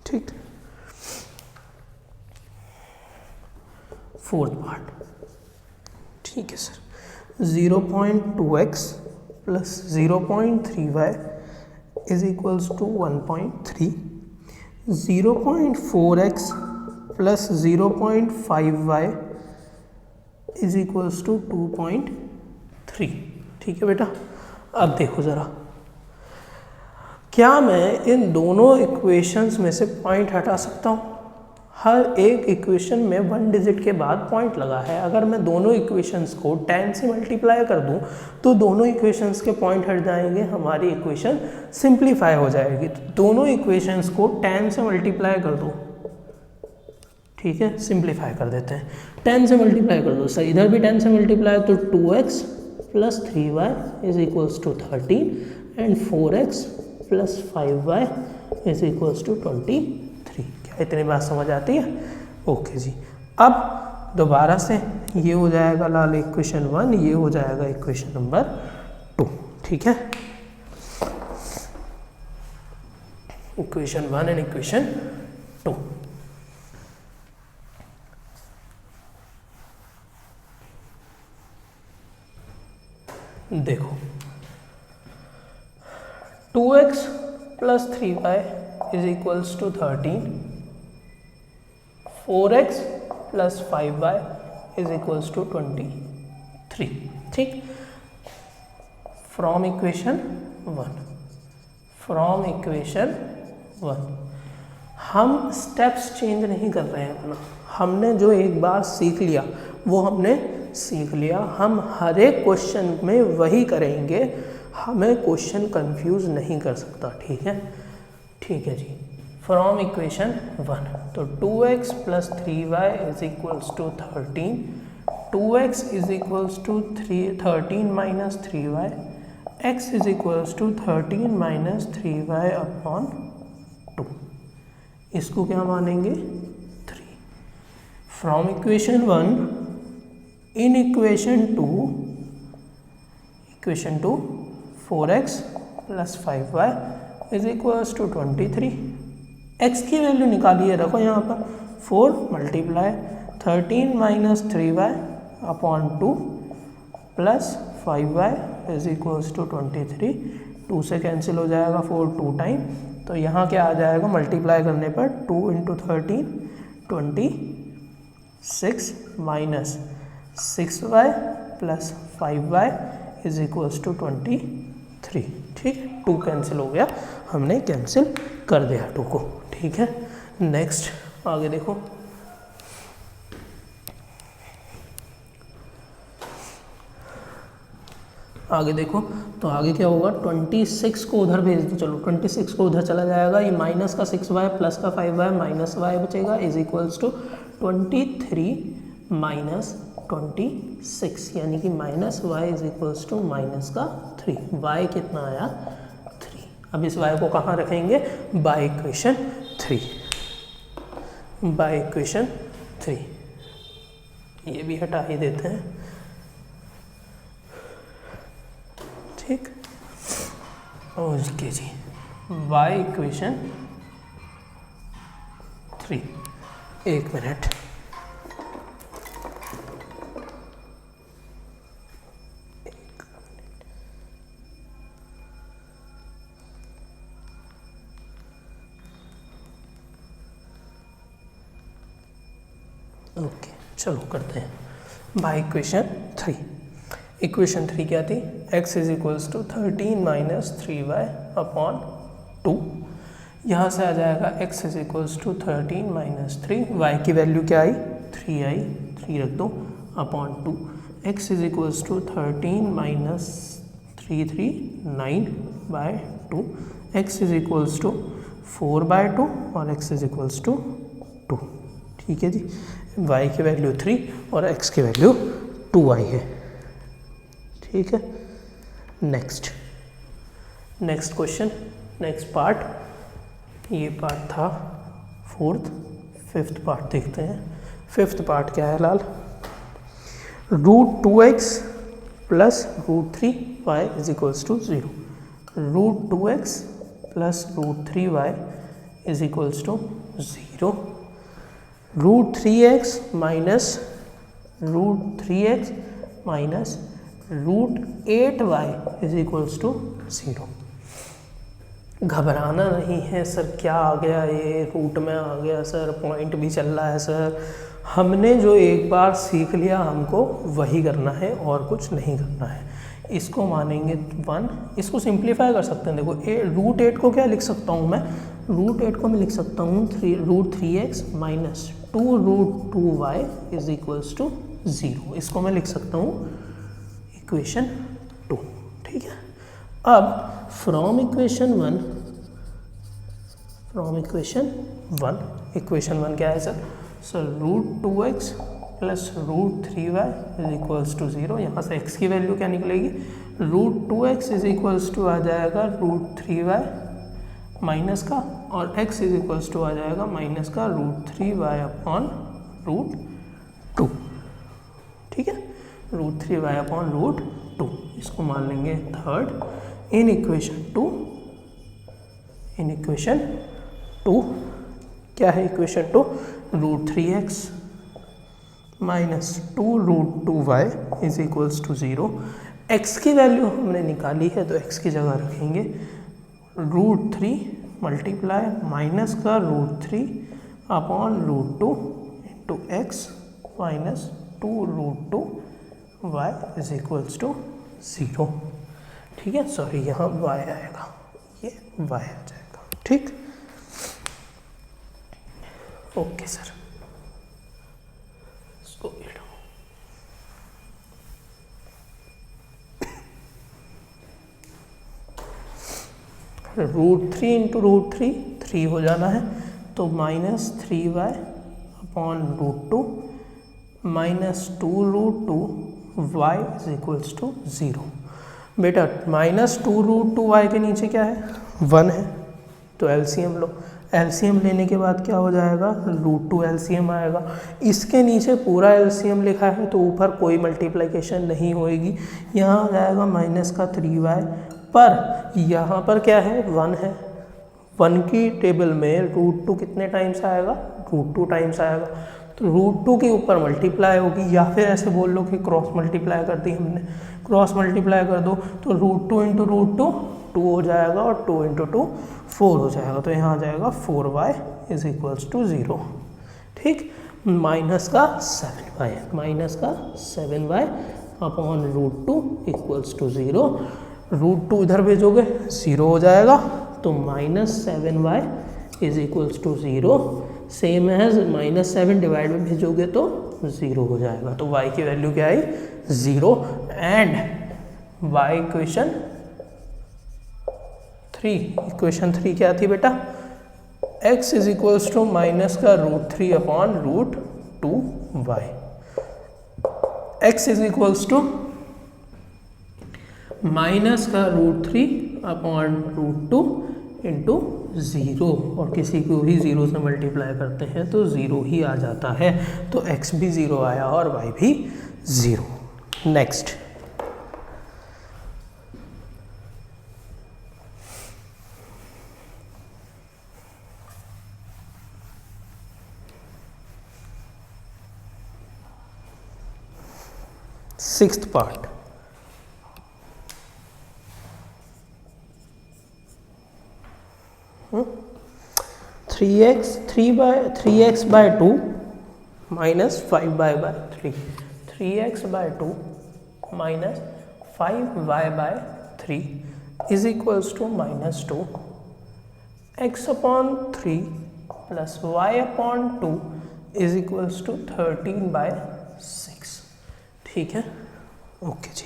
ठीक, फोर्थ पार्ट। ठीक है sir, 0.2x plus 0.3y is equals to 1.3, 0.4x plus 0.5y is equals to 2.3। ठीक है बेटा, अब देखो ज़रा, क्या मैं इन दोनों इक्वेशंस में से पॉइंट हटा सकता हूँ? हर एक इक्वेशन में 1 डिजिट के बाद पॉइंट लगा है। अगर मैं दोनों इक्वेशंस को 10 से मल्टीप्लाई कर दूं तो दोनों इक्वेशंस के पॉइंट हट जाएंगे, हमारी इक्वेशन सिंप्लीफाई हो जाएगी। तो दोनों इक्वेशंस को 10 से मल्टीप्लाई कर दो, ठीक है, सिंप्लीफाई कर देते हैं। 10 से मल्टीप्लाई कर दो, सर इधर भी 10 से मल्टीप्लाई, तो 2x plus 3y is equals to 13 and 4x plus 5y is equals to 23। क्या इतनी बात समझ आती है? ओके जी। अब दोबारा से ये हो जाएगा लाल इक्वेशन 1, ये हो जाएगा इक्वेशन नंबर 2। ठीक है, इक्वेशन 1 एंड इक्वेशन 2। देखो 2x plus 3y is equals to 13, 4x plus 5y is equals to 23। ठीक, फ्रॉम इक्वेशन 1 हम स्टेप्स चेंज नहीं कर रहे हैं अपना। हमने जो एक बार सीख लिया वो हमने सीख लिया, हम हर एक क्वेश्चन में वही करेंगे, हमें क्वेश्चन कंफ्यूज नहीं कर सकता। ठीक है, ठीक है जी। फ्रॉम इक्वेशन 1, तो 2x plus 3y is equals to 13, 2x is equals to 13 minus 3y, x is equals to 13 minus 3y upon 2। इसको क्या मानेंगे? 3। From equation 1 in equation 2 4x plus 5y is equals to 23। x की value निकालिए, रखो यहाँ पर 4 multiply 13 minus 3y upon 2 plus 5y is equals to 23। 2 से cancel हो जाएगा 4 2 टाइम, तो यहाँ क्या आ जाएगा मल्टीप्लाई करने पर 2 into 13 26 minus 6y plus 5y is equals to 23। ठीक है, 2 कैंसिल हो गया, हमने कैंसिल कर दिया 2 को। ठीक है, नेक्स्ट आगे देखो, तो आगे क्या होगा? 26 को उधर भेज दो, चलो 26 को उधर चला जाएगा, ये माइनस का 6y प्लस का 5y माइनस y बचेगा इज इक्वल्स टू 23 माइनस 26, यानी कि minus y is equals to minus का 3। y कितना आया? 3। अब इस y को कहाँ रखेंगे? Bye equation 3, bye equation 3। ये भी हटा ही देते हैं। ठीक, ओके जी, बाय इक्वेशन 3। एक मिनट, ओके चलो करते हैं बाय इक्वेशन 3। इक्वेशन 3 क्या थी? x is equals to 13 minus 3y upon 2। यहाँ से आ जाएगा x is equals to 13 minus 3, y की वैल्यू क्या आई? 3 आई, 3 रख दो upon 2। x is equals to 13 minus 339 by 2, x is equals to 4 by 2 और x इज इक्वल्स टू 2। ठीक है जी, y की वैल्यू 3 और x की वैल्यू 2 आई है। ठीक है, नेक्स्ट क्वेश्चन, नेक्स्ट पार्ट। ये पार्ट था 4th, 5th पार्ट देखते हैं। 5th पार्ट क्या है लाल? √2x plus √3y is equals to 0। √2x plus √3y is equals to 0। √3x minus √3x minus √8y is equals to 0। घबराना नहीं है सर, क्या आ गया ये, रूट में आ गया सर, पॉइंट भी चल रहा है सर। हमने जो एक बार सीख लिया हमको वही करना है और कुछ नहीं करना है। इसको मानेंगे 1, इसको सिंप्लीफाई कर सकते हैं। देखो √8 को क्या लिख सकता हूँ मैं, √8 को मैं लिख सकता हूँ √3x minus 2√2y is equals to 0। इसको मैं लिख सकता हूँ इक्वेशन 2। ठीक है, अब फ्रॉम इक्वेशन 1 इक्वेशन 1 क्या है sir, √2x plus √3y is equals to 0। यहाँ से x की वैल्यू क्या निकलेगी, √2x इज इक्वल्स टू आ जाएगा √3y माइनस का, और x इज इक्वल्स टू आ जाएगा माइनस का √3y अपॉन √2। ठीक है, √3y अपॉन √2, इसको मान लेंगे थर्ड। इन इक्वेशन 2 क्या है, equation 2 √3x minus 2√2y is equals to 0। x की वैल्यू हमने निकाली है तो x की जगह रखेंगे √3 मल्टीप्लाई माइनस का √3 upon √2 into x minus 2√2y is equals to 0। ठीक है, सॉरी यहाँ y आएगा, ये y आ जाएगा। ठीक, ओके सर, इसको √3 इंटू √3 3 हो जाना है, तो minus 3y upon √2 minus 2√2y is equals to 0। बेटा माइनस 2√2y के नीचे क्या है, 1 है, तो एलसीएम लो। एलसीएम लेने के बाद क्या हो जाएगा, √2 एलसीएम आएगा। इसके नीचे पूरा एलसीएम लिखा है तो ऊपर कोई मल्टीप्लिकेशन नहीं होएगी, यहाँ आ जाएगा माइनस का 3y, पर यहाँ पर क्या है, 1 है। 1 की टेबल में √2 कितने टाइम्स आएगा, √2 टाइम्स आएगा, तो √2 के ऊपर मल्टीप्लाई होगी, या फिर ऐसे बोल लो कि क्रॉस मल्टीप्लाई कर दी हमने, क्रॉस मल्टीप्लाई कर दो तो √2 इंटू √2 2 हो जाएगा, और 2 इंटू 2 4 हो जाएगा, तो यहाँ आ जाएगा 4y इज इक्वल्स टू 0। ठीक, माइनस का 7y अपॉन √2 इक्वल्स टू 0। √2 इधर भेजोगे 0 हो जाएगा, तो minus 7y is equals to 0। Same as minus 7 divide में भेजोगे तो 0 हो जाएगा, तो y की वैल्यू क्या आई, 0। एंड y इक्वेशन 3 क्या थी बेटा, x is equals to minus का √3 upon √2y। x is equals to minus का √3 अपॉन √2 इंटू 0, और किसी को भी 0 से मल्टीप्लाई करते हैं तो 0 ही आ जाता है, तो x भी 0 आया और y भी 0। Next, sixth part, three x by 2 minus 5y/3, 3x/2 minus 5y/3 is equals to -2, x/3 plus y/2 is equals to 13/6। ठीक है, ओके जी।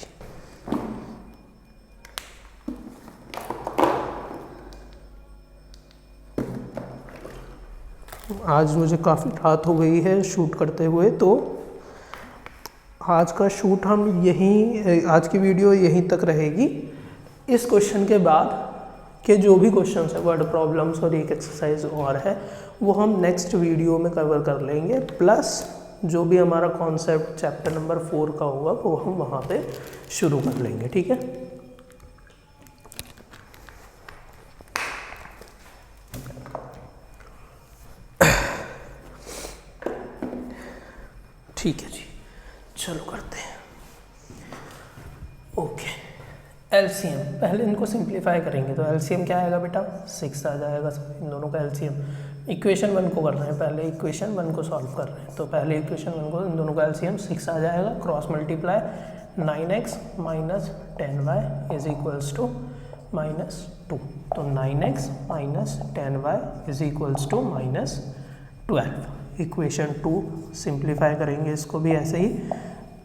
आज मुझे काफ़ी रात हो गई है शूट करते हुए, तो आज का शूट हम आज की वीडियो यहीं तक रहेगी। इस क्वेश्चन के बाद के जो भी क्वेश्चन है, वर्ड प्रॉब्लम्स और एक एक्सरसाइज और है, वो हम नेक्स्ट वीडियो में कवर कर लेंगे। प्लस जो भी हमारा कॉन्सेप्ट चैप्टर नंबर 4 का होगा वो हम वहाँ पे शुरू कर लेंगे। ठीक है, ठीक है जी, चलो करते हैं। ओके, एलसीएम पहले इनको सिंप्लीफाई करेंगे तो एलसीएम क्या आएगा बेटा 6 आ जाएगा इन दोनों का एलसीएम। इक्वेशन 1 को कर रहे हैं, पहले इक्वेशन 1 को सॉल्व कर रहे हैं, तो पहले इक्वेशन 1 को इन दोनों का एलसीएम 6 आ जाएगा, cross multiply 9x minus 10y is equals to -2, तो 9x minus 10y is equals to -12। Equation 2 simplify करेंगे इसको भी ऐसे ही,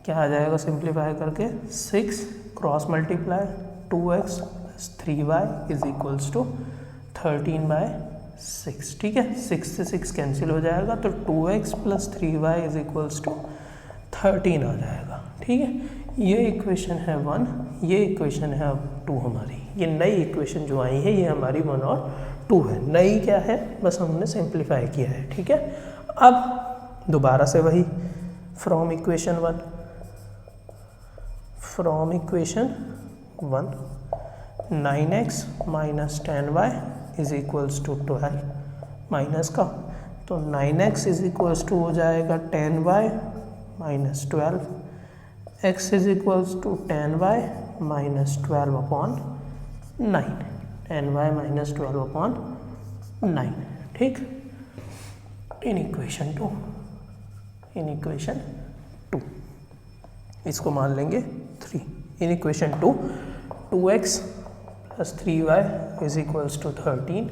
क्या आ जाएगा सिंप्लीफाई करके 6 cross multiply 2x plus 3y is equals to 13/6। ठीक है, 6 से 6 कैंसिल हो जाएगा तो 2x plus 3y is equals to 13 आ जाएगा। ठीक है, ये इक्वेशन है 1, ये इक्वेशन है अब 2 हमारी। ये नई इक्वेशन जो आई है ये हमारी 1 और 2 है। नई क्या है, बस हमने सिंप्लीफाई किया है। ठीक है, अब दोबारा से वही from equation 1 9x minus 10y is equals to 12 minus का, तो 9x इज इक्वल्स टू हो जाएगा 10y minus 12, x is equals to 10y minus 12 upon 9, 10y minus 12 upon 9। ठीक, इन इक्वेशन 2 इसको मान लेंगे 3। In equation 2 2x plus 3y is equals to 13,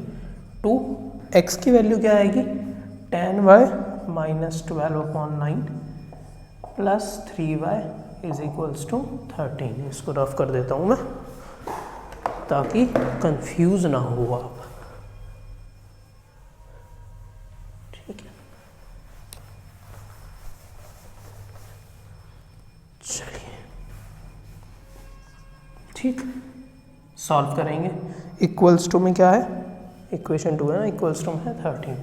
2x की value क्या आएगी 10y minus 12 upon 9 plus 3y is equals to 13। इसको rough कर देता हूँ मैं ताकि कंफ्यूज ना हो आप। ठीक है, चलिए ठीक, सॉल्व करेंगे। इक्वल्स टू में क्या है, इक्वेशन 2 है ना, इक्वल्स टू में है 13।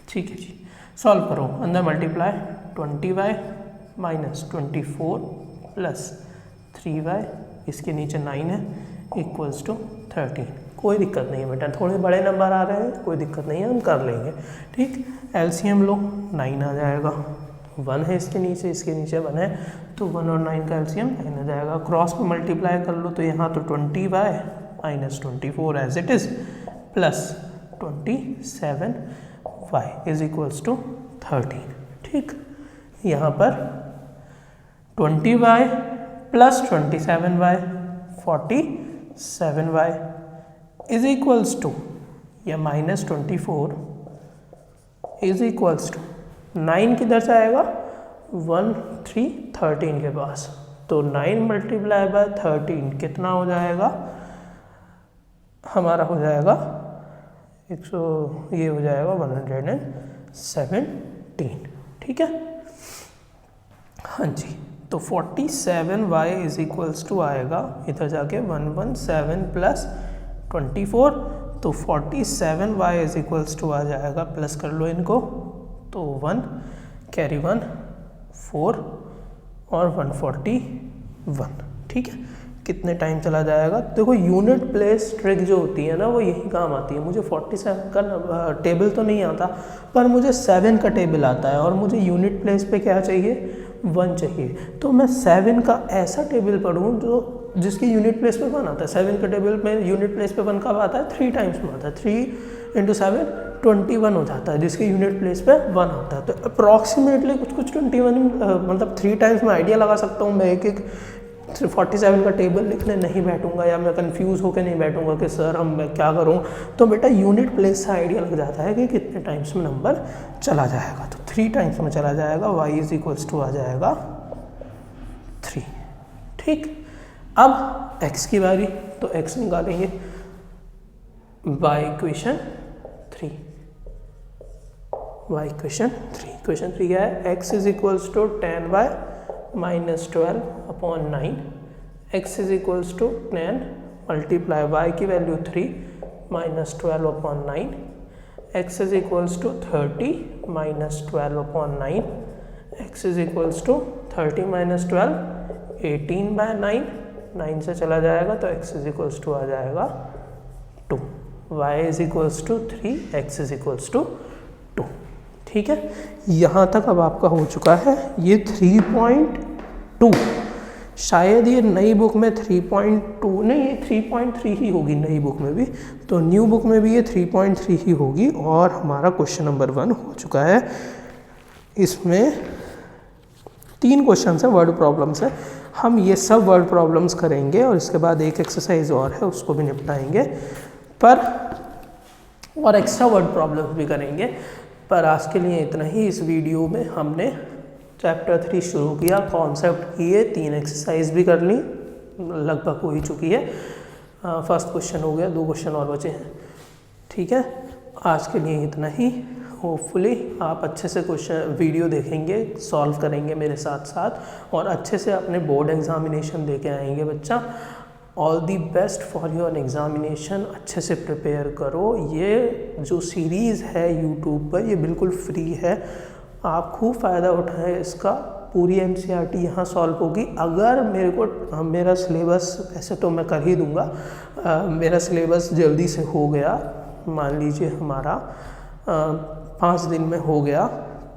ठीक है जी, सॉल्व करो, अंदर multiply 20y minus 24 plus 3y, इसके नीचे 9 है, इक्वल्स टू 13। कोई दिक्कत नहीं है बेटा, थोड़े बड़े नंबर आ रहे हैं, कोई दिक्कत नहीं है, हम कर लेंगे। ठीक, एलसीएम लो, 9 आ जाएगा, 1 है इसके नीचे 1 है, तो 1 और 9 का एलसीएम 9 आ जाएगा। क्रॉस में मल्टीप्लाई कर लो तो यहाँ तो 20y minus 24 as it is plus 27y is equals to 13। ठीक, यहाँ पर 20y plus 27y 47y is equals to, या माइनस 24 इज इक्वल्स टू 9 किधर से आएगा 1 3 13 के पास, तो 9 मल्टीप्लाई बाय 13 कितना हो जाएगा हमारा, हो जाएगा 100, ये हो जाएगा 117। ठीक है, हाँ जी, तो 47y इज इक्वल्स टू आएगा इधर जाके 117 प्लस 24, तो 47y इज इक्वल्स टू आ जाएगा, प्लस कर लो इनको, तो 1 कैरी 1 4 और 141। ठीक है, कितने टाइम चला जाएगा, देखो यूनिट प्लेस ट्रिक जो होती है ना वो यही काम आती है। मुझे 47 का टेबल तो नहीं आता, पर मुझे 7 का टेबल आता है, और मुझे यूनिट प्लेस पे क्या चाहिए 1 चाहिए, तो मैं 7 का ऐसा टेबल पढ़ूँ जो जिसकी यूनिट प्लेस पे 1 आता है। 7 का टेबल में यूनिट प्लेस पे 1 कब आता है, 3 टाइम्स में आता है, 3 × 7 21 हो जाता है, जिसके यूनिट प्लेस पे 1 आता है। तो अप्रॉक्सीमेटली कुछ 21 मतलब 3 टाइम्स में आइडिया लगा सकता हूँ। मैं एक 47 का टेबल लिखने नहीं बैठूंगा, या मैं कंफ्यूज होकर नहीं बैठूंगा कि सर हम मैं क्या करूं, तो बेटा यूनिट प्लेस से आइडिया लग जाता है कि कितने टाइम्स में नंबर चला जाएगा। तो 3 टाइम्स में चला जाएगा, y इज इक्वल्स टू आ जाएगा 3। ठीक, अब x की बारी, तो x निकालेंगे y इक्वेशन 3। इक्वेशन 3 क्या है, x is equals to 10y minus 12 upon 9, x is equals to 10 multiply y की value 3 minus 12 upon 9, x is equals to 30 minus 12 upon 9, x is equals to 30 minus 12 18/9, 9 से चला जाएगा तो x is equals to आ जाएगा 2, y is equals to 3, x is equals to 2। ठीक है, यहाँ तक अब आपका हो चुका है ये 3.2। शायद ये नई बुक में 3.2 नहीं, ये 3.3 ही होगी नई बुक में भी, तो न्यू बुक में भी ये 3.3 ही होगी। और हमारा क्वेश्चन नंबर 1 हो चुका है। इसमें 3 क्वेश्चन है, वर्ड प्रॉब्लम्स है। हम ये सब वर्ड प्रॉब्लम्स करेंगे और इसके बाद एक एक्सरसाइज और है, उसको भी निपटाएंगे और एक्स्ट्रा वर्ड प्रॉब्लम्स भी करेंगे। पर आज के लिए इतना ही। इस वीडियो में हमने चैप्टर 3 शुरू किया, कॉन्सेप्ट किए, 3 एक्सरसाइज भी कर ली, लगभग हो ही चुकी है। फर्स्ट क्वेश्चन हो गया, 2 क्वेश्चन और बचे हैं। ठीक है, आज के लिए इतना ही। होपफुली आप अच्छे से क्वेश्चन वीडियो देखेंगे, सॉल्व करेंगे मेरे साथ साथ और अच्छे से अपने बोर्ड एग्जामिनेशन दे के आएंगे बच्चा। All the best for your examination. अच्छे से प्रिपेयर करो। ये जो सीरीज़ है यूट्यूब पर, ये बिल्कुल फ्री है, आप खूब फ़ायदा उठाएं इसका। पूरी NCERT यहाँ सॉल्व होगी। अगर मेरा सिलेबस, वैसे तो मैं कर ही दूँगा, मेरा सिलेबस जल्दी से हो गया, मान लीजिए हमारा 5 दिन में हो गया,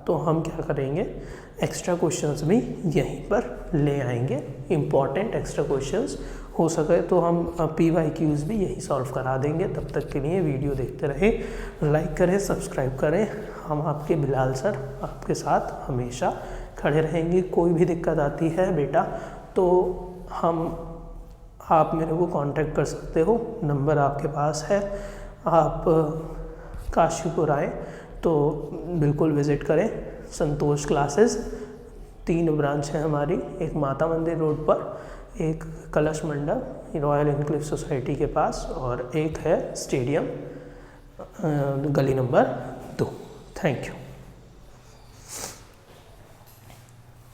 तो हम क्या करेंगे, एक्स्ट्रा क्वेश्चंस भी यहीं पर ले आएंगे। इम्पॉर्टेंट एक्स्ट्रा क्वेश्चंस हो सके तो हम PYQs भी यही सॉल्व करा देंगे। तब तक के लिए वीडियो देखते रहें, लाइक करें, सब्सक्राइब करें। हम आपके बिलाल सर आपके साथ हमेशा खड़े रहेंगे। कोई भी दिक्कत आती है बेटा तो आप मेरे को कांटेक्ट कर सकते हो, नंबर आपके पास है। आप काशीपुर आए तो बिल्कुल विज़िट करें। संतोष क्लासेस 3 ब्रांच है हमारी, एक माता मंदिर रोड पर, एक कलश मंडप रॉयल एनक्लेव सोसाइटी के पास और एक है स्टेडियम गली नंबर 2। Thank you.